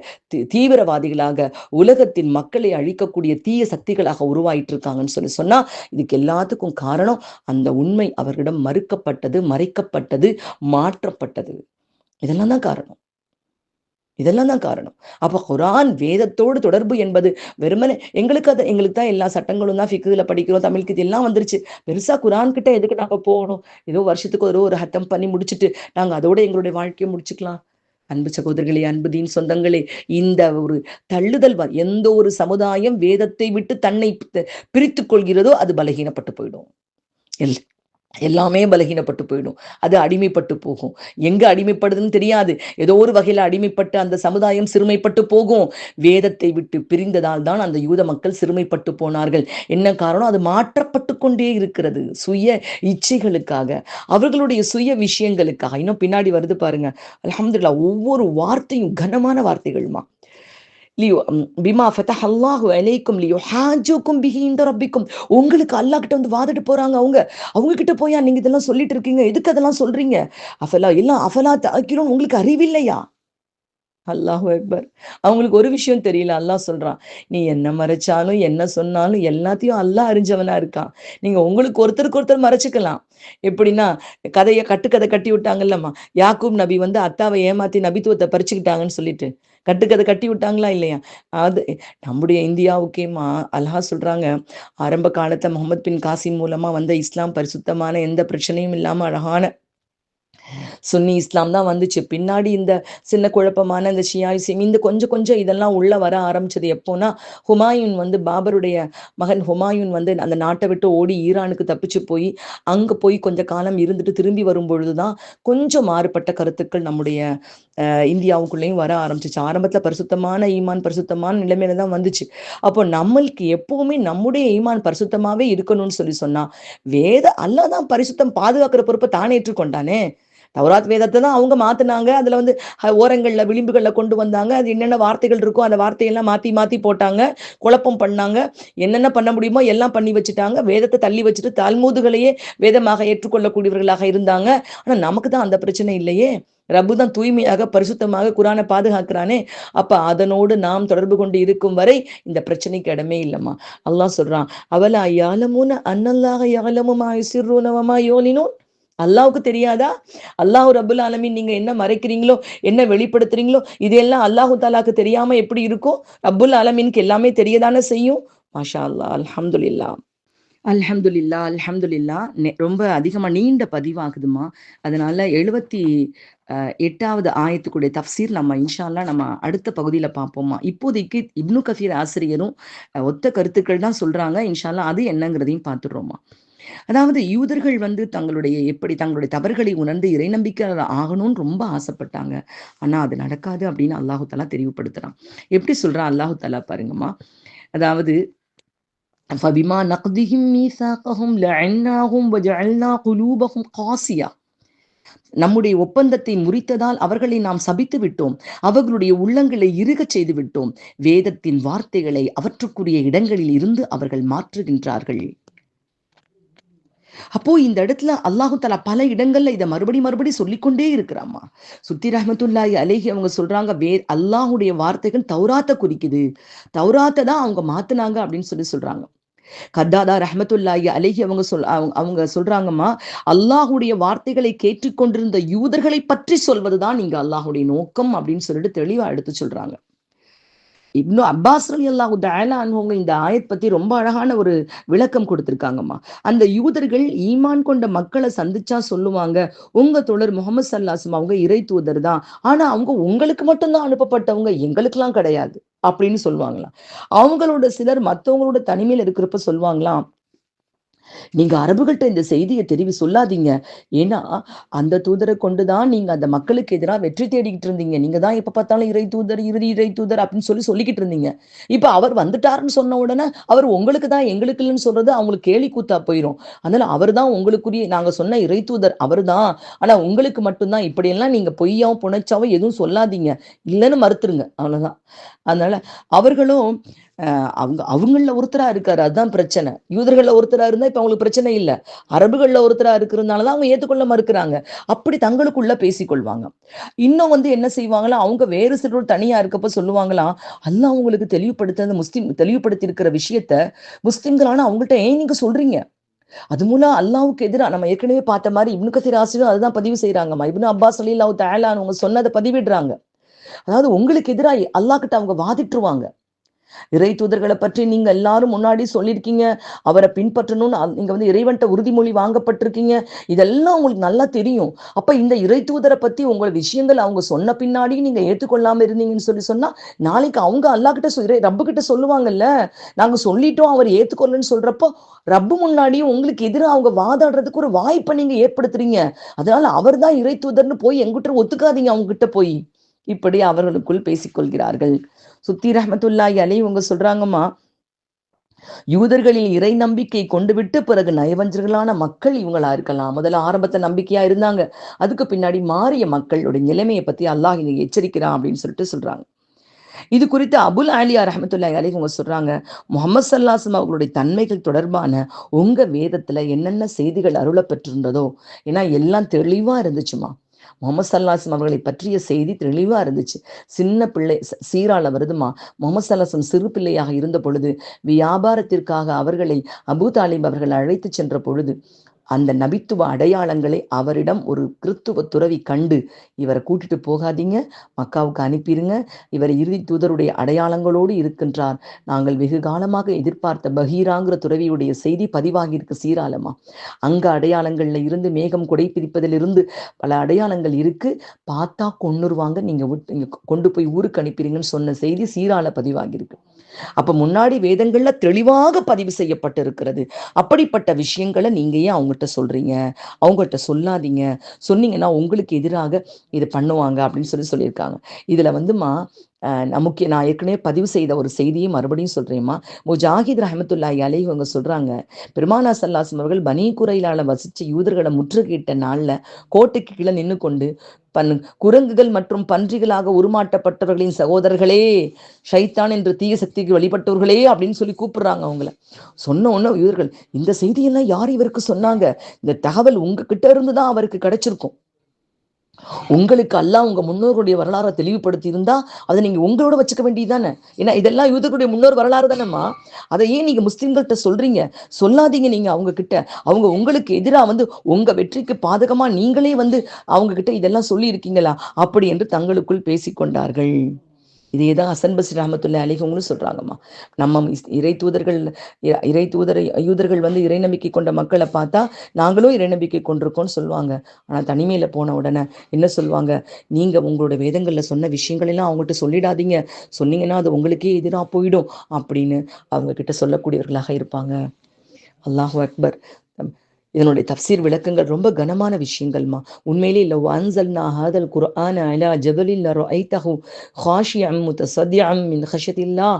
தீவிரவாதிகளாக, உலகத்தின் மக்களை அழிக்கக்கூடிய தீய சக்திகளாக உருவாயிட்டு இருக்காங்கன்னு சொன்னா, இதுக்கு எல்லாத்துக்கும் காரணம் அந்த உண்மை அவர்களிடம் மறுக்கப்பட்டது, மறைக்கப்பட்டது, மாற்றப்பட்டது. இதெல்லாம் தான் காரணம். இதெல்லாம் தான் காரணம். அப்ப குரான் வேதத்தோடு தொடர்பு என்பது வெறுமனே எங்களுக்கு தான் எல்லா சட்டங்களும் தான் ஃபிக்ஹ்ல படிக்கிறோம், தமிழுக்கு இது எல்லாம் வந்துருச்சு, பெருசா குரான் கிட்ட எதுக்கு நாங்க போகணும்? ஏதோ வருஷத்துக்கு ஒரு ஹத்தம் பண்ணி முடிச்சுட்டு நாங்க அதோட எங்களுடைய வாழ்க்கையை முடிச்சுக்கலாம். அன்பு சகோதரர்களே, அன்பு தீன் சொந்தங்களே, இந்த ஒரு தள்ளுதல் எந்த ஒரு சமுதாயம் வேதத்தை விட்டு தன்னை பிரித்துக் கொள்கிறதோ அது பலகீனப்பட்டு போயிடும். எல்லாமே பலகீனப்பட்டு போயிடும். அது அடிமைப்பட்டு போகும். எங்க அடிமைப்படுதுன்னு தெரியாது. ஏதோ ஒரு வகையில அடிமைப்பட்டு அந்த சமுதாயம் சிறுமைப்பட்டு போகும். வேதத்தை விட்டு பிரிந்ததால் தான் அந்த யூத மக்கள் சிறுமைப்பட்டு போனார்கள். என்ன காரணம்? அது மாற்றப்பட்டு கொண்டே இருக்கிறது. சுய இச்சைகளுக்காக, அவர்களுடைய சுய விஷயங்களுக்காக. இன்னும் பின்னாடி வருது பாருங்க. அல்ஹம்துலில்லாஹ், ஒவ்வொரு வார்த்தையும் கனமான வார்த்தைகள்மா. பிமா ஃபதஹல்லாஹு அலைக்கும் லியுஹாஜுக்கும் பிஹி இன்ட ரப்பிக்கும், உங்களுக்கு அல்லாஹ் கிட்ட வந்து வாதிட்டு போறாங்க. அவங்க கிட்ட போயா நீங்க இதெல்லாம் சொல்லிட்டு இருக்கீங்க? எதுக்கு அதெல்லாம் சொல்றீங்க? அஃபலா தஅக்கிலூன், உங்களுக்கு அறிவில்லையா? அல்லாஹு அக்பர். அவங்களுக்கு ஒரு விஷயம் தெரியல. அல்லாஹ் சொல்றான், நீ என்ன மறைச்சாலும் என்ன சொன்னாலும் எல்லாத்தையும் அல்லாஹ் அறிஞ்சவனா இருக்கான். நீங்க உங்களுக்கு ஒருத்தருக்கு ஒருத்தர் மறைச்சுக்கலாம். எப்படின்னா, கட்டுக்கதை கட்டி விட்டாங்கல்லம்மா, யாக்கூப் நபி வந்து அத்தாவை ஏமாத்தி நபித்துவத்தை பறிச்சுக்கிட்டாங்கன்னு சொல்லிட்டு கட்டுக்கதை கட்டி விட்டாங்களா இல்லையா? அது நம்முடைய இந்தியாவுக்கேமா அல்லாஹ் சொல்றாங்க, ஆரம்ப காலத்துல முகமது பின் காசிம் மூலமா வந்த இஸ்லாம் பரிசுத்தமான, எந்த பிரச்சனையும் இல்லாம அழகான சுன்னி இஸ்லாம் தான் வந்துச்சு. பின்னாடி இந்த சின்ன குழப்பமான இந்த ஷியாயிசம் இந்த கொஞ்சம் கொஞ்சம் இதெல்லாம் உள்ள வர ஆரம்பிச்சது எப்போனா, ஹுமாயூன் வந்து பாபருடைய மகன் ஹுமாயூன் வந்து அந்த நாட்டை விட்டு ஓடி ஈரானுக்கு தப்பிச்சு போய் அங்க போய் கொஞ்ச காலம் இருந்துட்டு திரும்பி வரும் பொழுதுதான் கொஞ்சம் மாறுபட்ட கருத்துக்கள் நம்முடைய இந்தியாவுக்குள்ளேயும் வர ஆரம்பிச்சிச்சு. ஆரம்பத்துல பரிசுத்தமான ஈமான், பரிசுத்தமான நிலைமையில தான் வந்துச்சு. அப்போ நம்மளுக்கு எப்பவுமே நம்முடைய ஈமான் பரிசுத்தமாவே இருக்கணும்னு சொல்லி சொன்னா, அல்லாஹ் தான் பரிசுத்தம் பாதுகாக்கிற பொறுப்பை தானே ஏற்றுக்கொண்டானே. தௌராத் வேதத்தை தான் அவங்க மாத்தினாங்க. அதுல வந்து ஓரங்கள்ல விளிம்புகள்ல கொண்டு வந்தாங்க. அது என்னென்ன வார்த்தைகள் இருக்கோ அந்த வார்த்தையெல்லாம் மாத்தி மாத்தி போட்டாங்க, குழப்பம் பண்ணாங்க. என்னென்ன பண்ண முடியுமோ எல்லாம் பண்ணி வச்சுட்டாங்க. வேதத்தை தள்ளி வச்சுட்டு தல்மூதுகளையே வேதமாக ஏற்றுக்கொள்ளக்கூடியவர்களாக இருந்தாங்க. ஆனா நமக்கு தான் அந்த பிரச்சனை இல்லையே. ரப்பு தான் தூய்மையாக பரிசுத்தமாக குரானை பாதுகாக்கிறானே. அப்ப அதனோடு நாம் தொடர்பு கொண்டு இருக்கும் வரை இந்த பிரச்சனைக்கு இடமே இல்லம்மா. அல்லாஹ் சொல்றான், அவலா யஅலமூன அன்னல்லாஹ யஅலமு மா யுஸிர்ரூன வ மா யுலினூன். அல்லாஹ்வுக்கு தெரியாதா? அல்லாஹ் ரப்புல் ஆலமீன் நீங்க என்ன மறைக்கிறீங்களோ, என்ன வெளிப்படுத்துறீங்களோ, இதெல்லாம் அல்லாஹு தஆலாக்கு தெரியாம எப்படி இருக்கும்? ரப்புல் ஆலமீனுக்கு எல்லாமே தெரியதானே செய்யும். மாஷா அல்லாஹ், அல்ஹம்துலில்லாஹ். அல்ஹம்துலில்லாஹ், அல்ஹம்துலில்லாஹ். ரொம்ப அதிகமா நீண்ட பதிவாகுதுமா. அதனால 78வது ஆயத்துக்குடைய தஃப்சீர் நம்ம இன்ஷா அல்லாஹ் நம்ம அடுத்த பகுதியில பார்ப்போம்மா. இப்போதைக்கு இப்னு கசீர் ஆசிரியரும் ஒத்த கருத்துக்கள் தான் சொல்றாங்க. இன்ஷா அல்லாஹ் அது என்னங்கிறதையும் பார்த்துடுறோம்மா. அதாவது யூதர்கள் வந்து தங்களுடைய தவறுகளை உணர்ந்து இறை நம்பிக்கையாளர் ஆகணும்னு ரொம்ப ஆசைப்பட்டாங்க. ஆனா அது நடக்காது அப்படின்னு அல்லாஹு தஆலா தெரிவுபடுத்துறான். எப்படி சொல்றான் அல்லாஹு தஆலா பாருங்கம்மா. அதாவது فبما نقضهم ميثاقهم لعناهم وجعلنا قلوبهم قاسية. நம்முடைய ஒப்பந்தத்தை முறித்ததால் அவர்களை நாம் சபித்து விட்டோம், அவர்களுடைய உள்ளங்களை இறுகச் செய்து விட்டோம், வேதத்தின் வார்த்தைகளை அவற்றுக்குரிய இடங்களில் இருந்து அவர்கள் மாற்றுகின்றார்கள். அப்போ இந்த இடத்துல அல்லாஹு தஆலா பல இடங்கள்ல இதை மறுபடி சொல்லிக்கொண்டே இருக்கிறாமா. சுத்தி ரஹ்மத்துல்லாஹி அலைஹி அவங்க சொல்றாங்க, அல்லாஹுடைய வார்த்தைகள் தௌராத்தை குறிக்குது, தௌராத்தை தான் அவங்க மாத்துனாங்க அப்படின்னு சொல்றாங்க. கத்தாதா ரஹ்மத்துல்லாஹி அலைஹி அவங்க சொல்றாங்கம்மா, அல்லாஹுடைய வார்த்தைகளை கேட்டுக்கொண்டிருந்த யூதர்களை பற்றி சொல்வதுதான் இங்க அல்லாஹுடைய நோக்கம் அப்படின்னு சொல்லிட்டு தெளிவா எடுத்து சொல்றாங்க. இப்னு அப்பாஸ் ரலியல்லாஹு தஆலா அன்ஹுங்க இந்த ஆயத் பத்தி ரொம்ப அழகான ஒரு விளக்கம் கொடுத்திருக்காங்கம்மா. அந்த யூதர்கள் ஈமான் கொண்ட மக்களை சந்திச்சா சொல்லுவாங்க, உங்க தோழர் முகமது ஸல்லல்லாஹு அவங்க இறை தூதர் தான், ஆனா அவங்க உங்களுக்கு மட்டும்தான் அனுப்பப்பட்டவங்க, எங்களுக்கெல்லாம் கிடையாது அப்படின்னு சொல்லுவாங்களாம். அவங்களோட சிலர் மற்றவங்களோட தனிமையில இருக்கிறப்ப சொல்லுவாங்களாம், நீங்க அரபுகள்கிட்ட இந்த செய்தியை சொல்லாதீங்க. ஏன்னா அந்த தூதரை கொண்டுதான் நீங்க அந்த மக்களுக்கு எதிராக வெற்றி தேடிக்கிட்டு இருந்தீங்க. நீங்க தான் எப்ப பார்த்தாலும் இறை தூதர் இறுதி இறை தூதர் அப்படின்னு சொல்லிக்கிட்டு இருந்தீங்க. இப்ப அவர் வந்துட்டாருன்னு சொன்ன உடனே அவர் உங்களுக்கு தான் எங்களுக்கு இல்லைன்னு சொல்றது அவங்களுக்கு கேலி கூத்தா போயிடும். அதனால அவர் தான் உங்களுக்குரிய நாங்க சொன்ன இறை தூதர் அவர் தான், ஆனா உங்களுக்கு மட்டும்தான். இப்படியெல்லாம் நீங்க பொய்யாவும் புனைச்சாவும் எதுவும் சொல்லாதீங்க, இல்லைன்னு மறுத்துருங்க, அவ்வளவுதான். அதனால அவர்களும் அவங்கள ஒருத்தரா இருக்காரு, அதுதான் பிரச்சனை. யூதர்கள்ல ஒருத்தரா இருந்தா இப்ப அவங்களுக்கு பிரச்சனை இல்ல, அரபுகள்ல ஒருத்தரா இருக்கிறதுனாலதான் அவங்க ஏத்துக்கொள்ள மறுக்கிறாங்க. அப்படி தங்களுக்குள்ள பேசிக்கொள்வாங்க. இன்னும் வந்து என்ன செய்வாங்களா, அவங்க வேறு சிலர் தனியா இருக்கப்ப சொல்லுவாங்களாம், அல்லாஹ் அவங்களுக்கு தெளிவுபடுத்தி இருக்கிற விஷயத்த முஸ்லிம்களான அவங்கள்ட்ட ஏன் நீங்க சொல்றீங்க? அது மூலம் அல்லாஹ்வுக்கு எதிரா நம்ம ஏற்கனவே பார்த்த மாதிரி இப்னு கசீர் ஆசிரியர் அதுதான் பதிவு செய்யறாங்கம்மா. இப்னு அப்பாஸ் ரலியல்லாஹு தஆலா அவங்க சொன்னதை பதிவிடுறாங்க. அதாவது உங்களுக்கு எதிராக அல்லாஹ் கிட்ட அவங்க வாதிட்டுருவாங்க. இறை தூதர்களை பற்றி நீங்க எல்லாரும் முன்னாடி சொல்லியிருக்கீங்க, அவரை பின்பற்றணும்னு நீங்க வந்து இறைவன்ட்ட உறுதிமொழி வாங்கப்பட்டிருக்கீங்க, இதெல்லாம் உங்களுக்கு நல்லா தெரியும். அப்ப இந்த இறை தூதரை பத்தி உங்க விஷயங்கள் அவங்க சொன்ன பின்னாடி நீங்க ஏற்றுக்கொள்ளாம இருந்தீங்கன்னு சொன்னா, நாளைக்கு அவங்க அல்லாஹ் கிட்ட ரப்பு கிட்ட சொல்லுவாங்கல்ல, நாங்க சொல்லிட்டோம் அவர் ஏத்துக்கொள்ளன்னு சொல்றப்போ ரப்பு முன்னாடி உங்களுக்கு எதிராக அவங்க வாதாடுறதுக்கு ஒரு வாய்ப்பை நீங்க ஏற்படுத்துறீங்க. அதனால அவர் தான் இறை தூதர்னு போய் எங்கிட்ட ஒத்துக்காதீங்க, அவங்க கிட்ட போய். இப்படி அவர்களுக்குள் பேசிக்கொள்கிறார்கள். சுத்தி ரஹ்மத்துல்லாஹி அலைஹி இவங்க சொல்றாங்கம்மா, யூதர்களில் இறை நம்பிக்கை கொண்டு விட்டு பிறகு நயவஞ்சர்களான மக்கள் இவங்களா இருக்கலாம். முதல்ல ஆரம்பத்தை நம்பிக்கையா இருந்தாங்க, அதுக்கு பின்னாடி மாறிய மக்களுடைய நிலைமையை பத்தி அல்லாஹ் இங்க எச்சரிக்கிறான் அப்படின்னு சொல்றாங்க. இது குறித்து அபுல் ஆலியா ரஹ்மத்துல்லாஹி அலைஹி இவங்க சொல்றாங்க, முஹம்மது ஸல்லல்லாஹு அலைஹி வஸல்லம் அவர்களுடைய தன்மைகள் தொடர்பான உங்க வேதத்துல என்னென்ன செய்திகள் அருளப்பட்டிருந்ததோ, ஏன்னா எல்லாம் தெளிவா இருந்துச்சுமா. முகமது ஸல்லல்லாஹு அலைஹி வஸல்லம் அவர்களை பற்றிய செய்தி தெளிவா இருந்துச்சு. சின்ன பிள்ளை சீரால வருதுமா. முகமது ஸல்லல்லாஹு அலைஹி வஸல்லம் சிறு பிள்ளையாக இருந்த பொழுது வியாபாரத்திற்காக அவர்களை அபூ தாலிப் அவர்கள் அழைத்து சென்ற பொழுது அந்த நபித்துவ அடையாளங்களை அவரிடம் ஒரு கிறித்துவ துறவி கண்டு, இவரை கூட்டிட்டு போகாதீங்க, மக்காவுக்கு அனுப்பிடுங்க, இவர் இறுதி தூதருடைய அடையாளங்களோடு இருக்கின்றார், நாங்கள் வெகு காலமாக எதிர்பார்த்த பஹீராங்கிற துறவியுடைய செய்தி பதிவாகி இருக்கு சீராலமா. அங்க அடையாளங்கள்ல இருந்து மேகம் கொடை பிடிப்பதிலிருந்து பல அடையாளங்கள் இருக்கு, பார்த்தா கொன்னுருவாங்க, நீங்க கொண்டு போய் ஊருக்கு அனுப்பிடுங்கன்னு சொன்ன செய்தி சீரால பதிவாகி இருக்கு. அப்ப முன்னாடி வேதங்கள்ல தெளிவாக பதிவு செய்யப்பட்டிருக்கிறது. அப்படிப்பட்ட விஷயங்களை நீங்க ஏன் அவங்ககிட்ட சொல்றீங்க? அவங்ககிட்ட சொல்லாதீங்க, சொன்னீங்கன்னா உங்களுக்கு எதிராக இது பண்ணுவாங்க அப்படின்னு சொல்லியிருக்காங்க. இதுல வந்துமா நமக்கு நான் ஏற்கனவே பதிவு செய்த ஒரு செய்தியை மறுபடியும் சொல்றேம்மா. முஜாஹித் ரஹமத்துல்லாஹி அலைஹி அவங்க சொல்றாங்க, பெருமானா ஸல்லல்லாஹு அவர்கள் பனீ குறைலால வசிச்ச யூதர்களை முற்றுகையிட்ட நாள்ல கோட்டைக்கு கீழே நின்று கொண்டு குரங்குகள் மற்றும் பன்றிகளாக உருமாற்றப்பட்டவர்களின் சகோதரர்களே, ஷைத்தான் என்ற தீய சக்திக்கு வழிபட்டவர்களே அப்படின்னு சொல்லி கூப்பிடுறாங்க அவங்கள. சொன்ன உடனே யூதர்கள், இந்த செய்தியெல்லாம் யார் இவருக்கு சொன்னாங்க? இந்த தகவல் உங்ககிட்ட இருந்து தான் அவருக்கு கிடைச்சிருக்கும். உங்களுக்கு அல்லாஹ் உங்க முன்னோர்களுடைய வரலாறை தெளிவுபடுத்தி இருந்தா அதை நீங்க உங்களோட வச்சுக்க வேண்டியதுதானே. ஏன்னா இதெல்லாம் யூதர்களுடைய முன்னோர் வரலாறு தானேம்மா. அதை ஏன் நீங்க முஸ்லிம்கள்கிட்ட சொல்றீங்க? சொல்லாதீங்க. நீங்க அவங்க கிட்ட, அவங்க உங்களுக்கு எதிராக உங்க வெற்றிக்கு பாதகமா நீங்களே அவங்க கிட்ட இதெல்லாம் சொல்லி இருக்கீங்களா அப்படி என்று தங்களுக்குள் பேசிக்கொண்டார்கள். இதேதான் ஹசன் பஸ்ரி ரஹமத்துல்லாஹி அலைஹிவங்களும் சொல்றாங்கம்மா. நம்ம இறை தூதர்கள் இறை தூதரை யூதர்கள் இறை நம்பிக்கை கொண்ட மக்களை பார்த்தா நாங்களும் இறை நம்பிக்கை கொண்டிருக்கோம்னு சொல்லுவாங்க. ஆனா தனிமையில போன உடனே என்ன சொல்லுவாங்க? நீங்க உங்களோட வேதங்கள்ல சொன்ன விஷயங்கள் எல்லாம் அவங்ககிட்ட சொல்லிடாதீங்க, சொன்னீங்கன்னா அது உங்களுக்கே எதிராக போயிடும் அப்படின்னு அவங்க கிட்ட சொல்லக்கூடியவர்களாக இருப்பாங்க. அல்லாஹு அக்பர். இதனுடைய தப்சீர் விளக்கங்கள் ரொம்ப கனமான விஷயங்கள்மா. உண்மையிலே லவ் அன்ஸல்னா ஹாதல் குர்ஆன அலா ஜபலின் லரஐதஹு ஹாஷிஅம் முத்தஸத்திஅம் மின் ஹஷயத்தில்லாஹ்.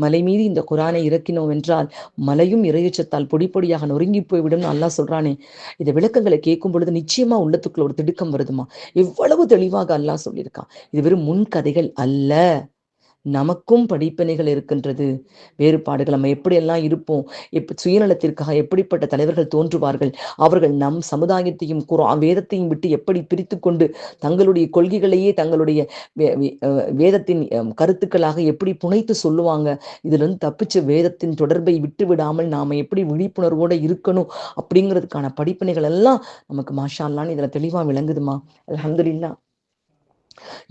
மலை மீது இந்த குர்ஆனை இறக்கினோம் என்றால் மலையும் இறையச்சத்தால் பொடி பொடியாக நொறுங்கி போய்விடும் அல்லாஹ் சொல்றானே. இந்த விளக்கங்களை கேட்கும் பொழுது நிச்சயமா உள்ளத்துக்குள்ள ஒரு திடுக்கம் வருதுமா. எவ்வளவு தெளிவாக அல்லாஹ் சொல்லியிருக்கான். இது வெறும் முன்கதைகள் அல்ல, நமக்கும் படிப்பினைகள் இருக்கின்றது. வேறுபாடுகள் நம்ம எப்படியெல்லாம் இருப்போம், சுயநலத்திற்காக எப்படிப்பட்ட தலைவர்கள் தோன்றுவார்கள், அவர்கள் நம் சமுதாயத்தையும் வேதத்தையும் விட்டு எப்படி பிரித்து கொண்டு தங்களுடைய கொள்கைகளையே தங்களுடைய வேதத்தின் கருத்துக்களாக எப்படி புனைத்து சொல்லுவாங்க. இதுல இருந்து தப்பிச்ச வேதத்தின் தொடர்பை விட்டு விடாமல் நாம எப்படி விழிப்புணர்வோட இருக்கணும் அப்படிங்கிறதுக்கான படிப்பினைகள் எல்லாம் நமக்கு மாஷா அல்லாஹ்னு இதுல தெளிவா விளங்குதுமா. அல்ஹம்துலில்லாஹ்.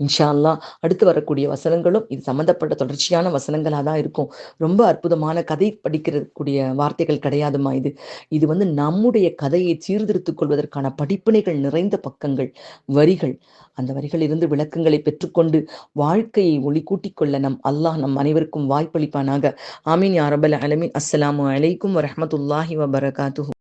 இன்ஷா அல்லாஹ் அடுத்து வரக்கூடிய வசனங்களும் இது சம்பந்தப்பட்ட தொடர்ச்சியான வசனங்களாக தான் இருக்கும். ரொம்ப அற்புதமான கதை படிக்கிறக்கூடிய வார்த்தைகள் கிடையாதுமா. இது இது நம்முடைய கதையை சீர்திருத்திக் கொள்வதற்கான படிப்பினைகள் நிறைந்த பக்கங்கள், வரிகள். அந்த வரிகளிலிருந்து விளக்கங்களை பெற்றுக்கொண்டு வாழ்க்கையை ஒளி கூட்டிக் கொள்ள அல்லாஹ் நம் அனைவருக்கும் வாய்ப்பளிப்பானாக. ஆமீன் யா ரப்பல் ஆலமீன். அஸ்ஸலாமு அலைக்கும் வரஹ்மத்துல்லாஹி வபரகாத்துஹு.